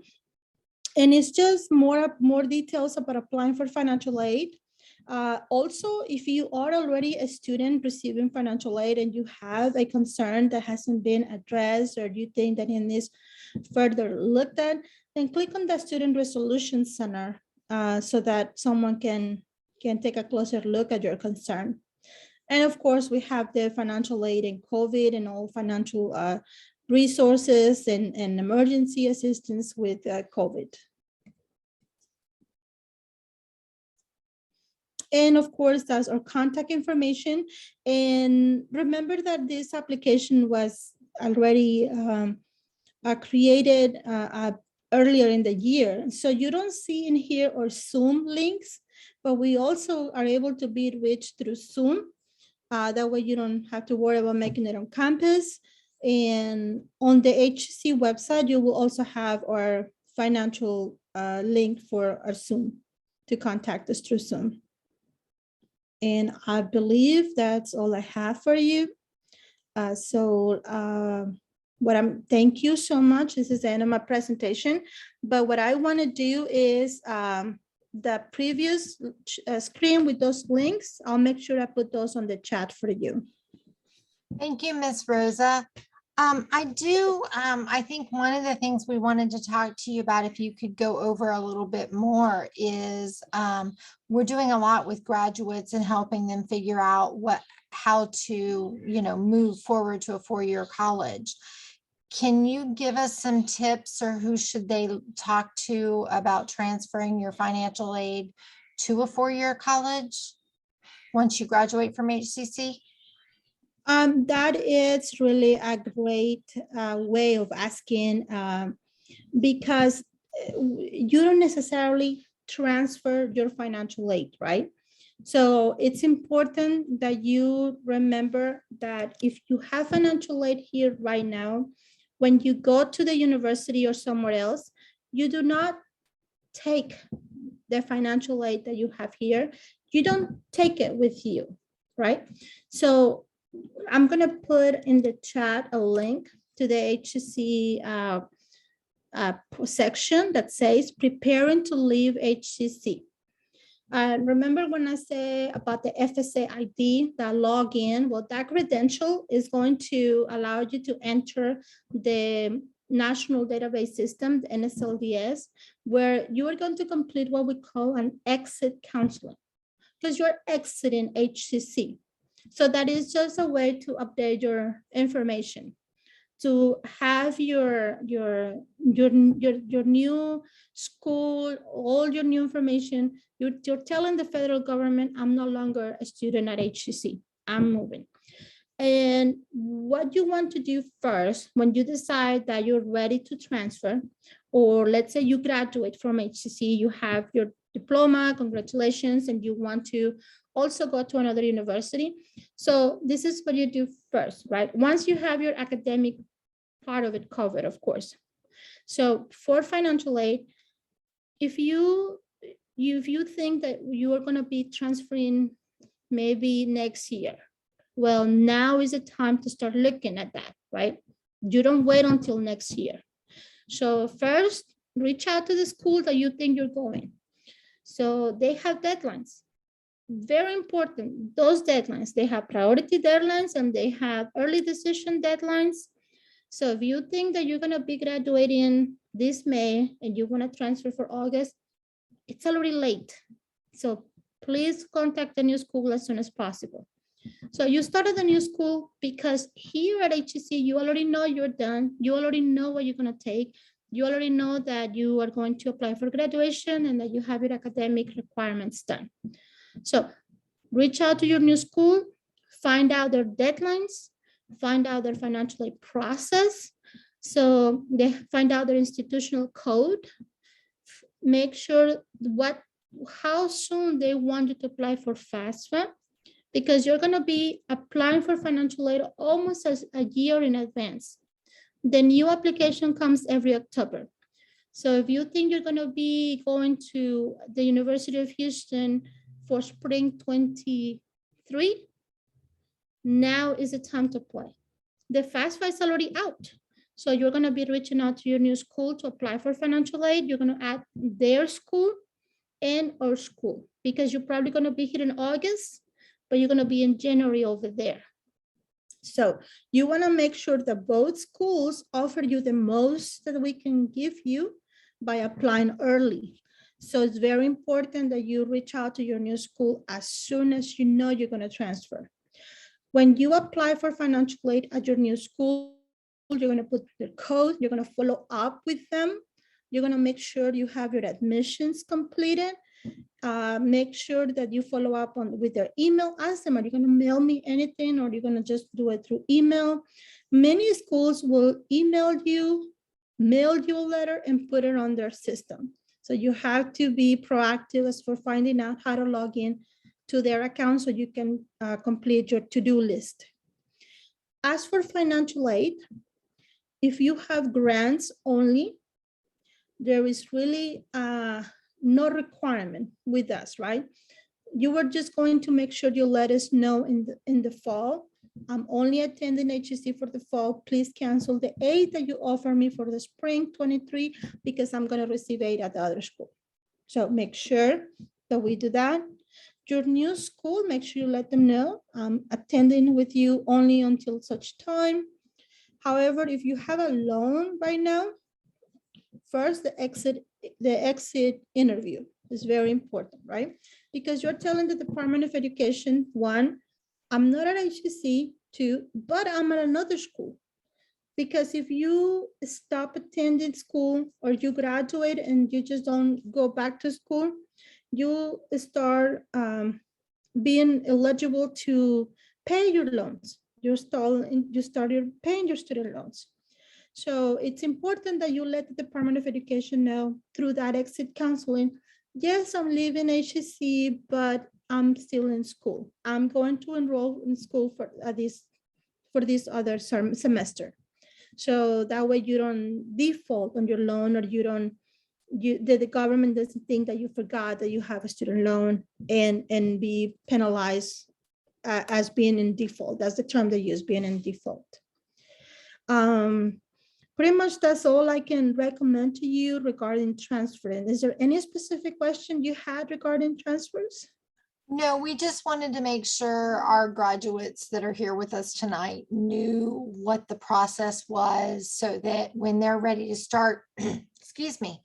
And it's just more details about applying for financial aid. Also, if you are already a student receiving financial aid and you have a concern that hasn't been addressed, or you think that it needs further looked at, then click on the Student Resolution Center so that someone can take a closer look at your concern. And of course, we have the financial aid and COVID and all financial resources and emergency assistance with COVID. And of course, that's our contact information. And remember that this application was already created earlier in the year. So you don't see in here our Zoom links, but we also are able to be reached through Zoom. That way you don't have to worry about making it on campus. And on the HCC website, you will also have our financial link for our Zoom to contact us through Zoom. And I believe that's all I have for you. Thank you so much. This is the end of my presentation. But what I want to do is the previous screen with those links, I'll make sure I put those on the chat for you. Thank you, Ms. Rosa. I think one of the things we wanted to talk to you about, if you could go over a little bit more, is we're doing a lot with graduates and helping them figure out how to, move forward to a four-year college. Can you give us some tips, or who should they talk to about transferring your financial aid to a four-year college once you graduate from HCC? That is really a great way of asking, because you don't necessarily transfer your financial aid, right? So it's important that you remember that if you have financial aid here right now, when you go to the university or somewhere else, you do not take the financial aid that you have here. You don't take it with you, right? So I'm going to put in the chat a link to the HCC section that says preparing to leave HCC. Remember when I say about the FSA ID, that login, well, that credential is going to allow you to enter the National Database System, the NSLDS, where you are going to complete what we call an exit counseling, because you're exiting HCC. So that is just a way to update your information, to have your new school, all your new information. You're telling the federal government, I'm no longer a student at HCC, I'm moving. And what you want to do first, when you decide that you're ready to transfer, or let's say you graduate from HCC, you have your diploma, congratulations, and you want to also go to another university. So this is what you do first, right? Once you have your academic part of it covered, of course. So for financial aid, if you think that you are going to be transferring maybe next year, well, now is the time to start looking at that, right? You don't wait until next year. So first, reach out to the school that you think you're going. So they have deadlines. Very important, those deadlines. They have priority deadlines and they have early decision deadlines. So if you think that you're going to be graduating this May and you want to transfer for August, it's already late. So please contact the new school as soon as possible. So you started the new school because here at HCC, you already know you're done. You already know what you're going to take. You already know that you are going to apply for graduation and that you have your academic requirements done. So reach out to your new school, find out their deadlines, find out their financial aid process. So they find out their institutional code, make sure how soon they want you to apply for FAFSA, because you're going to be applying for financial aid almost as a year in advance. The new application comes every October. So if you think you're going to be going to the University of Houston for spring 23, now is the time to apply. The FAFSA is already out. So you're going to be reaching out to your new school to apply for financial aid. You're going to add their school and our school, because you're probably going to be here in August, but you're going to be in January over there. So you want to make sure that both schools offer you the most that we can give you by applying early. So it's very important that you reach out to your new school as soon as you know you're going to transfer. When you apply for financial aid at your new school, you're going to put their code, you're going to follow up with them. You're going to make sure you have your admissions completed. Make sure that you follow up with their email. Ask them, are you going to mail me anything, or are you going to just do it through email? Many schools will email you, mail you a letter, and put it on their system. So you have to be proactive as for finding out how to log in to their account so you can complete your to-do list. As for financial aid, if you have grants only, there is really no requirement with us, right? You were just going to make sure you let us know in the fall. I'm only attending HEC for the fall. Please cancel the aid that you offer me for the spring 23 because I'm going to receive aid at the other school. So make sure that we do that. Your new school, make sure you let them know I'm attending with you only until such time. However, if you have a loan right now, first the exit interview is very important, right? Because you're telling the Department of Education, one, I'm not at HEC, two, but I'm at another school. Because if you stop attending school or you graduate and you just don't go back to school, you start being eligible to pay your loans. You started paying your student loans. So it's important that you let the Department of Education know through that exit counseling, yes, I'm leaving HEC, but I'm still in school. I'm going to enroll in school for this other semester. So that way you don't default on your loan, or the government doesn't think that you forgot that you have a student loan and be penalized as being in default. That's the term they use, being in default. Pretty much that's all I can recommend to you regarding transferring. Is there any specific question you had regarding transfers? No, we just wanted to make sure our graduates that are here with us tonight knew what the process was so that when they're ready to start, excuse me,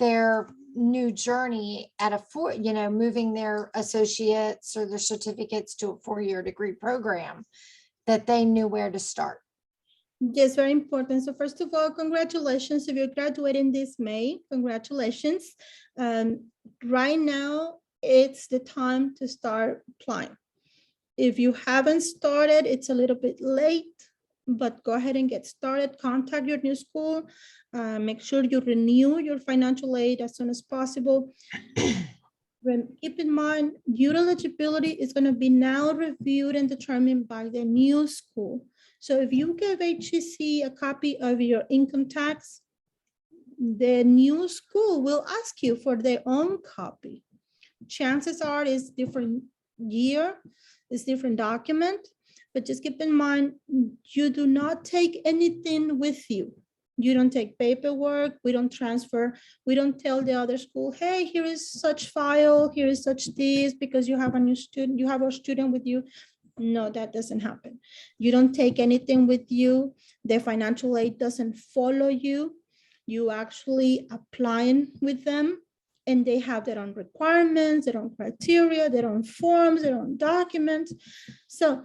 their new journey at moving their associates or their certificates to a 4-year degree program, that they knew where to start. Yes, very important. So first of all, congratulations if you're graduating this May, congratulations. Right now, it's the time to start applying. If you haven't started, it's a little bit late, but go ahead and get started. Contact your new school. Make sure you renew your financial aid as soon as possible. Keep in mind, your eligibility is going to be now reviewed and determined by the new school. So if you give HEC a copy of your income tax, the new school will ask you for their own copy. Chances are it's different year, it's different document, but just keep in mind, you do not take anything with you. You don't take paperwork, we don't transfer, we don't tell the other school, hey, here is such file, here is such this, because you have a new student, you have a student with you. No, that doesn't happen. You don't take anything with you. The financial aid doesn't follow you. You actually applying with them, and they have their own requirements, their own criteria, their own forms, their own documents. So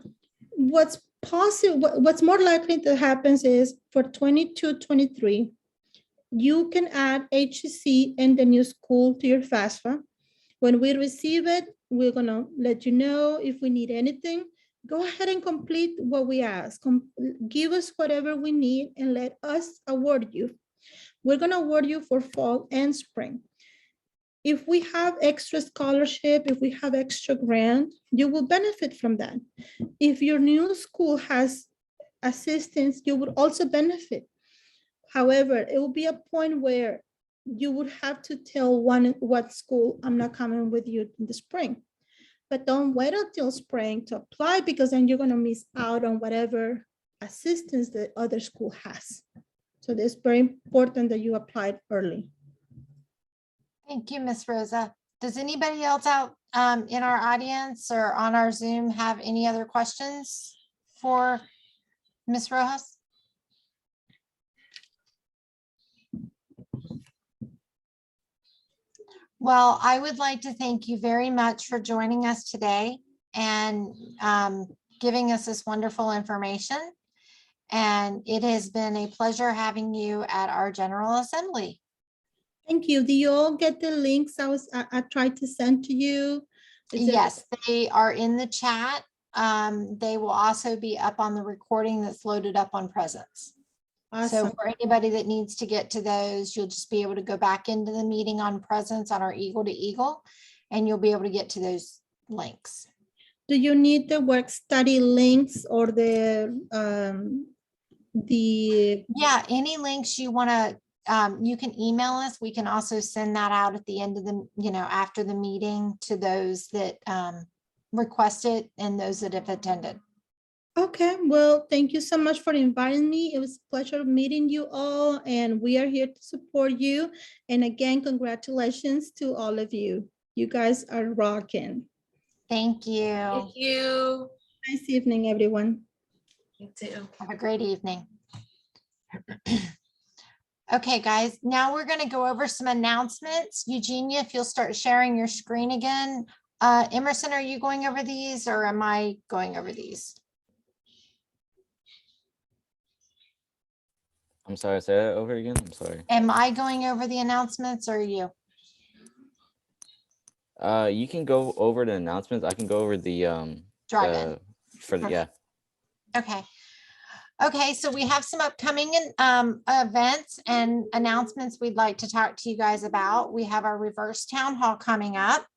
what's possible, what's more likely to happen is for 22-23, you can add HEC and the new school to your FAFSA. When we receive it, we're gonna let you know if we need anything. Go ahead and complete what we ask. Give us whatever we need and let us award you. We're gonna award you for fall and spring. If we have extra scholarship, if we have extra grant, you will benefit from that. If your new school has assistance, you would also benefit. However, it will be a point where you would have to tell what school, I'm not coming with you in the spring. But don't wait until spring to apply, because then you're gonna miss out on whatever assistance the other school has. So it's very important that you applied early. Thank you, Ms. Rosa. Does anybody else out in our audience or on our Zoom have any other questions for Ms. Rojas? Well, I would like to thank you very much for joining us today and giving us this wonderful information. And it has been a pleasure having you at our General Assembly. Thank you. Do you all get the links I tried to send to you? Is it- Yes, they are in the chat. They will also be up on the recording that's loaded up on Presence. So Awesome. for anybody that needs to get to those, you'll just be able to go back into the meeting on Presence on our Eagle to Eagle, and you'll be able to get to those links. Do you need the work study links or the Yeah, any links you want to, you can email us. We can also send that out at the end of the, after the meeting to those that request it and those that have attended. Okay, well, thank you so much for inviting me. It was a pleasure meeting you all, and we are here to support you. And again, congratulations to all of you. You guys are rocking. Thank you. Thank you. Nice evening, everyone. You too. Have a great evening. Okay, guys, now we're going to go over some announcements. Eugenia, if you'll start sharing your screen again. Emerson, are you going over these or am I going over these? I'm sorry, say that over again. I'm sorry. Am I going over the announcements or you? You can go over the announcements. I can go over the Drive-in. yeah. Okay. Okay, so we have some upcoming events and announcements we'd like to talk to you guys about. We have our reverse town hall coming up,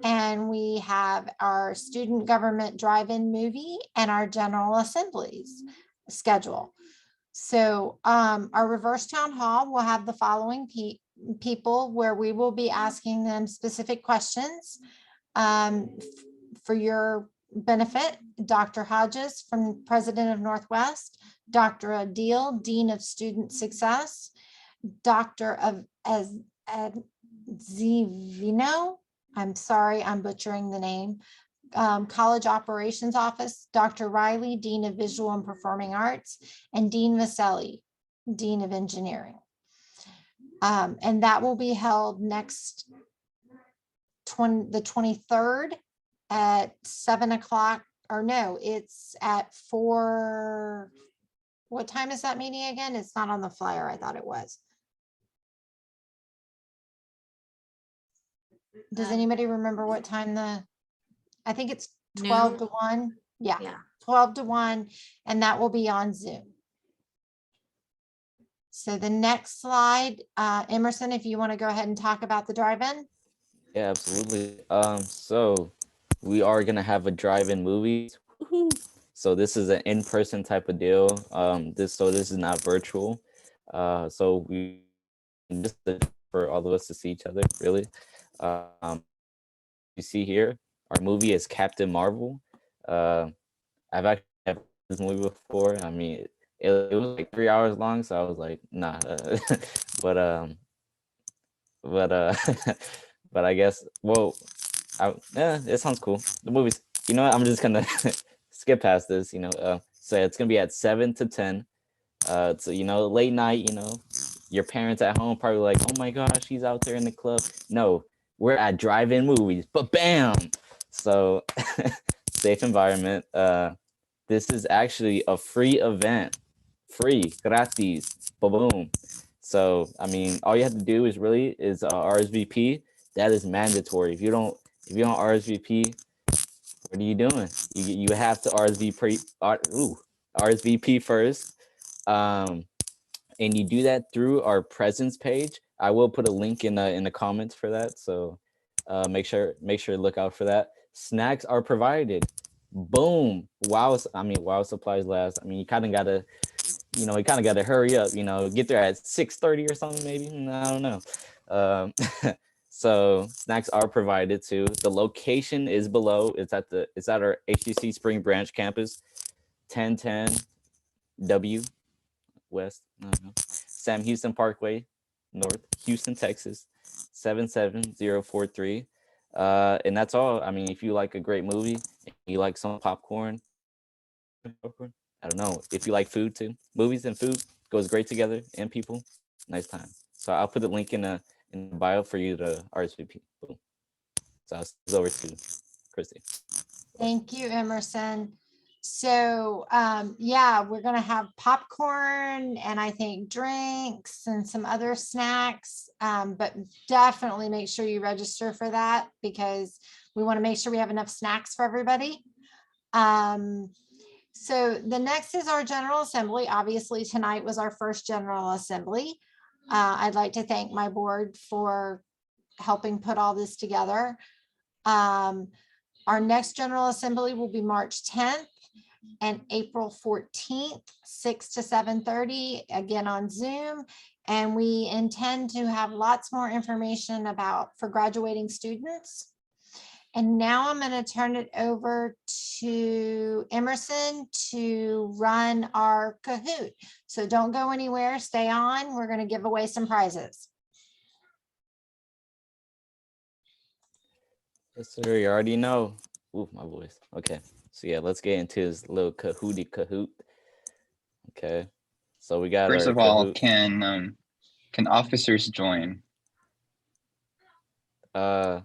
and we have our student government drive-in movie and our general assemblies schedule. So our reverse town hall will have the following people where we will be asking them specific questions for your benefit. Dr. Hodges, President of Northwest, Dr. Adil, Dean of Student Success, Dr. Zivino, I'm sorry, I'm butchering the name, College Operations Office, Dr. Riley, Dean of Visual and Performing Arts, and Dean Vaselli, Dean of Engineering. And that will be held next the 23rd at 7 o'clock, or no, it's at 4. What time is that meeting again? It's not on the flyer. I thought it was. Does anybody remember what time I think it's 12 to 1. Yeah, 12 to 1, and that will be on Zoom. So the next slide, Emerson, if you want to go ahead and talk about the drive-in. Yeah, absolutely. So we are gonna have a drive-in movie. So this is an in-person type of deal. This is not virtual. So we just for all of us to see each other, really. You see here, our movie is Captain Marvel. I've actually never seen this movie before. I mean, it was like 3 hours long, so I was like, nah. But but I guess, well, it sounds cool. The movie's, you know what, I'm just gonna skip past this, so it's gonna be at 7 to 10. So, late night, your parents at home probably like, oh my gosh, he's out there in the club. No, we're at drive-in movies, but bam. So safe environment. This is actually a free event, free, gratis, boom. So, I mean, all you have to do is RSVP. That is mandatory. If you don't RSVP, what are you doing? You have to RSVP first. And you do that through our presence page. I will put a link in the comments for that. So make sure to look out for that. Snacks are provided. Boom. While supplies last. I mean, you kind of gotta hurry up, get there at 6:30 or something, maybe. I don't know. So snacks are provided too. The location is below. It's at our HTC Spring Branch campus, 1010 W West, Sam Houston Parkway, North Houston, Texas, 77043. And that's all. I mean, if you like a great movie, you like some popcorn, I don't know. If you like food too, movies and food goes great together, and people, nice time. So I'll put the link in the bio for you to RSVP. Boom. So I'll send it over to Christy. Thank you, Emerson. So yeah, we're gonna have popcorn and I think drinks and some other snacks. But definitely make sure you register for that because we want to make sure we have enough snacks for everybody. So the next is our General Assembly. Obviously, tonight was our first General Assembly. I'd like to thank my board for helping put all this together. Our next General Assembly will be March 10th and April 14th, 6 to 7:30, again on Zoom. And we intend to have lots more information for graduating students. And now I'm going to turn it over to Emerson to run our Kahoot. So don't go anywhere, stay on. We're going to give away some prizes. Yes, sir. You already know. Ooh, my voice. Okay. So yeah, let's get into this little Kahoot. Okay. So we got First our of all, Kahoot. can officers join? I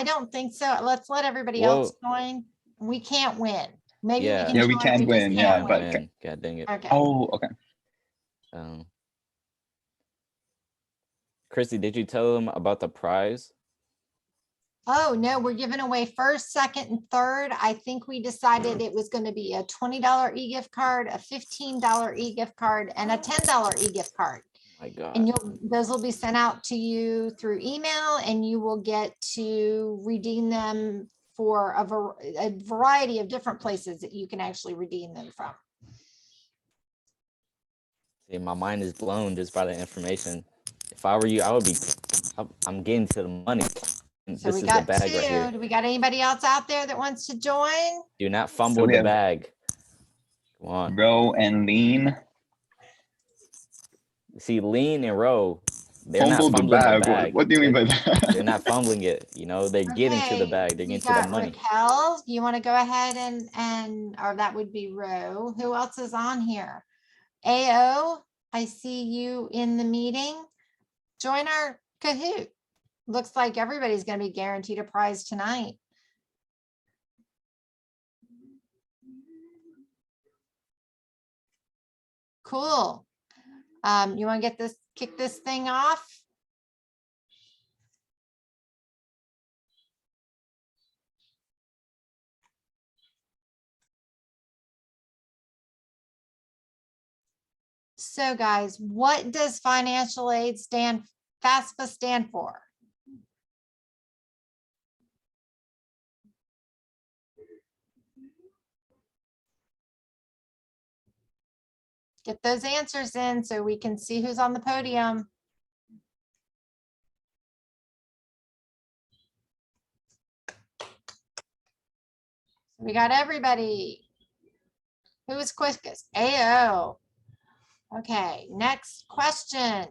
don't think so. Let's let everybody else Whoa. join. We can't win. Maybe we Yeah. can Yeah, join. we can just win. Yeah, can't but win. God dang it. Okay. oh, okay. Christy, did you tell them about the prize? Oh, no, we're giving away first, second, and third. I think we decided it was going to be a $20 e-gift card, a $15 e-gift card, and a $10 e-gift card. My God. And those will be sent out to you through email, and you will get to redeem them for a variety of different places that you can actually redeem them from. See, my mind is blown just by the information. If I were you, I would be. I'm getting to the money. So This we is the got bag two. right here. Do we got anybody else out there that wants to join? Do not fumble we the have- bag. Come on. Row and lean. See, lean and row. They're Fumble not fumbling the bag. bag. What do you mean by that? They're not fumbling it. You know, they're getting to the Okay, bag. They're we getting to the got money. Raquel, you want to go ahead or that would be Ro. Who else is on here? AO, I see you in the meeting. Join our Kahoot. Looks like everybody's going to be guaranteed a prize tonight. Cool. You want to kick this thing off? So guys, what does financial aid FAFSA stand for? Get those answers in so we can see who's on the podium. We got everybody. Who was quickest? AO. Okay, next question.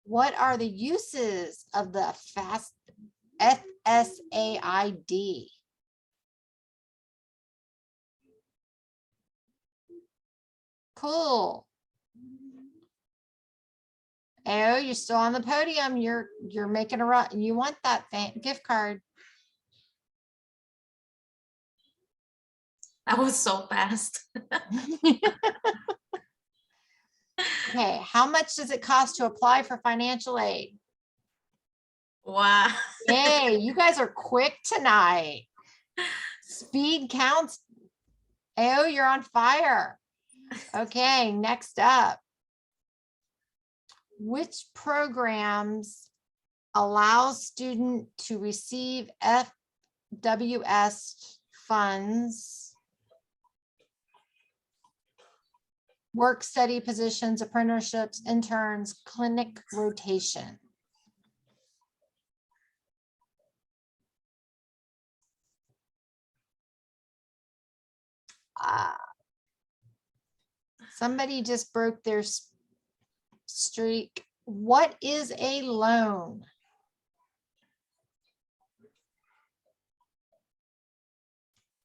What are the uses of the FSAID? Cool. AO, you're still on the podium. You're making a run. You want that gift card. That was so fast. Okay, how much does it cost to apply for financial aid? Wow. Hey, you guys are quick tonight. Speed counts. AO, you're on fire. Okay, next up. Which programs allow student to receive FWS funds, work study positions, apprenticeships, interns, clinic rotation? Somebody just broke their streak. What is a loan?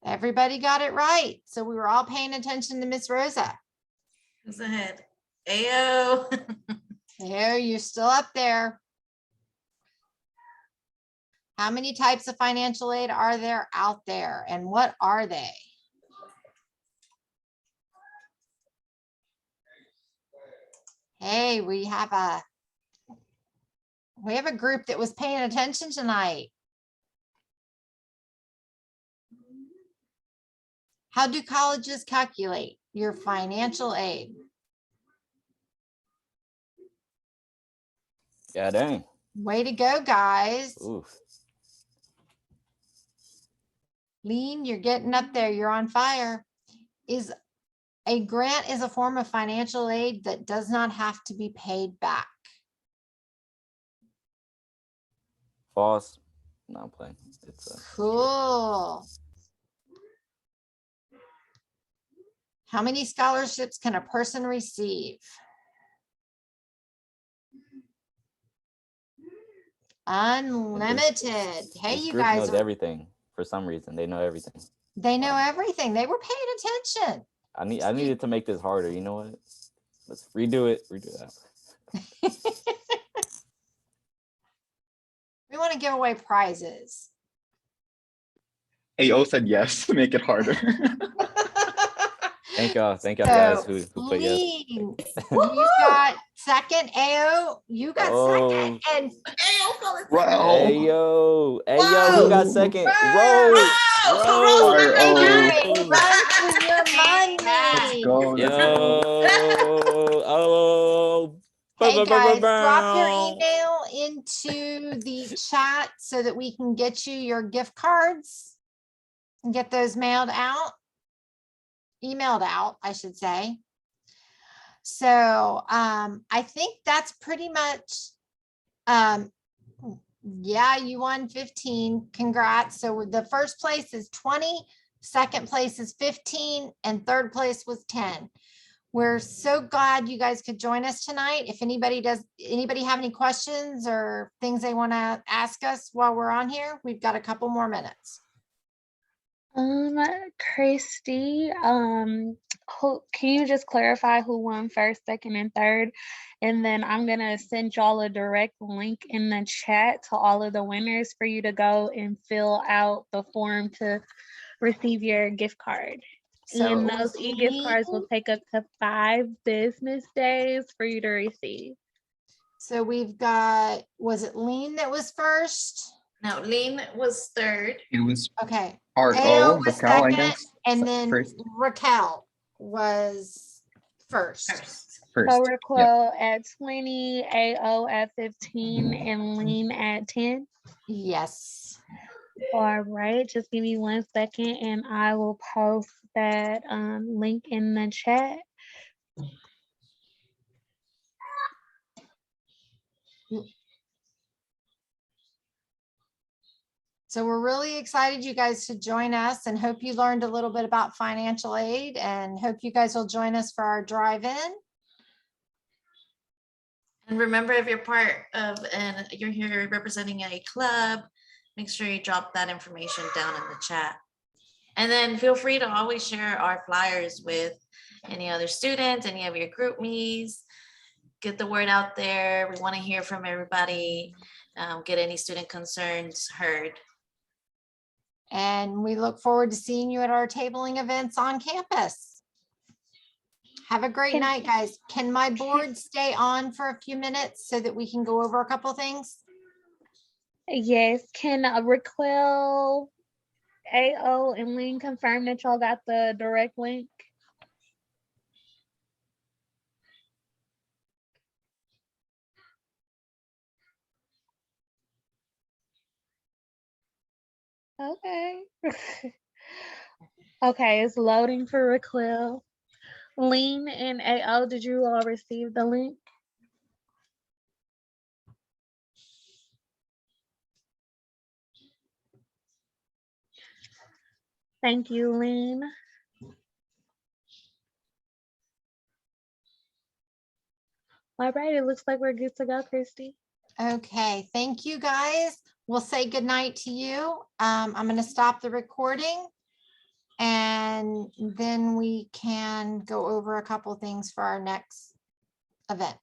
Everybody got it right. So we were all paying attention to Miss Rosa. Who's ahead? AO. There, you're still up there. How many types of financial aid are there out there and what are they? Hey, we have a group that was paying attention tonight. How do colleges calculate your financial aid? Yeah, dang. Way to go, guys. Oof. Lean, you're getting up there. You're on fire. A grant is a form of financial aid that does not have to be paid back. False. No, I'm playing. It's Cool. How many scholarships can a person receive? Unlimited. Hey, this you group guys, knows everything for some reason. They know everything. they know everything. They were paying attention. I needed to make this harder. You know what? Let's redo it. Redo that. We want to give away prizes. AO said yes to make it harder. Thank y'all guys who put yes. Lean, you got second. AO, you got second. And Wow. Hey yo, who got second? Rose. Run for your money. Let's go. Yo. Let's go. Oh. Hey guys, drop your email into the chat so that we can get you your gift cards and get those emailed out, I should say. So I think that's pretty much, yeah, you won 15. Congrats. So the first place is 20, second place is 15, and third place was 10. We're so glad you guys could join us tonight. If anybody have any questions or things they want to ask us while we're on here, we've got a couple more minutes. Christy, can you just clarify who won first, second, and third? And then I'm gonna send y'all a direct link in the chat to all of the winners for you to go and fill out the form to receive your gift card. So And those e-gift cards will take up to 5 business days for you to receive. So we've got, was it Lean that was first? No, Lean was third. It was Okay. RO, AO was Raquel, I second, guess. and then First. Raquel was first. So Yeah. Raquel at 20, AO at 15, and Lean at 10. Yes. All right, just give me 1 second and I will post that link in the chat. So we're really excited you guys to join us and hope you learned a little bit about financial aid and hope you guys will join us for our drive-in. And remember, if you're part of and you're here representing a club, make sure you drop that information down in the chat. And then feel free to always share our flyers with any other students, any of your group me's. Get the word out there. We want to hear from everybody. Get any student concerns heard. And we look forward to seeing you at our tabling events on campus. Have a great night, guys. Can my board stay on for a few minutes so that we can go over a couple of things? Yes, can Raquel, AO, and Lean confirm that y'all got the direct link? Okay. Okay, it's loading for Raquel. Lean and AO, did you all receive the link? Thank you, Lean. All right, it looks like we're good to go, Christy. Okay, thank you, guys. We'll say goodnight to you. I'm going to stop the recording and then we can go over a couple things for our next event.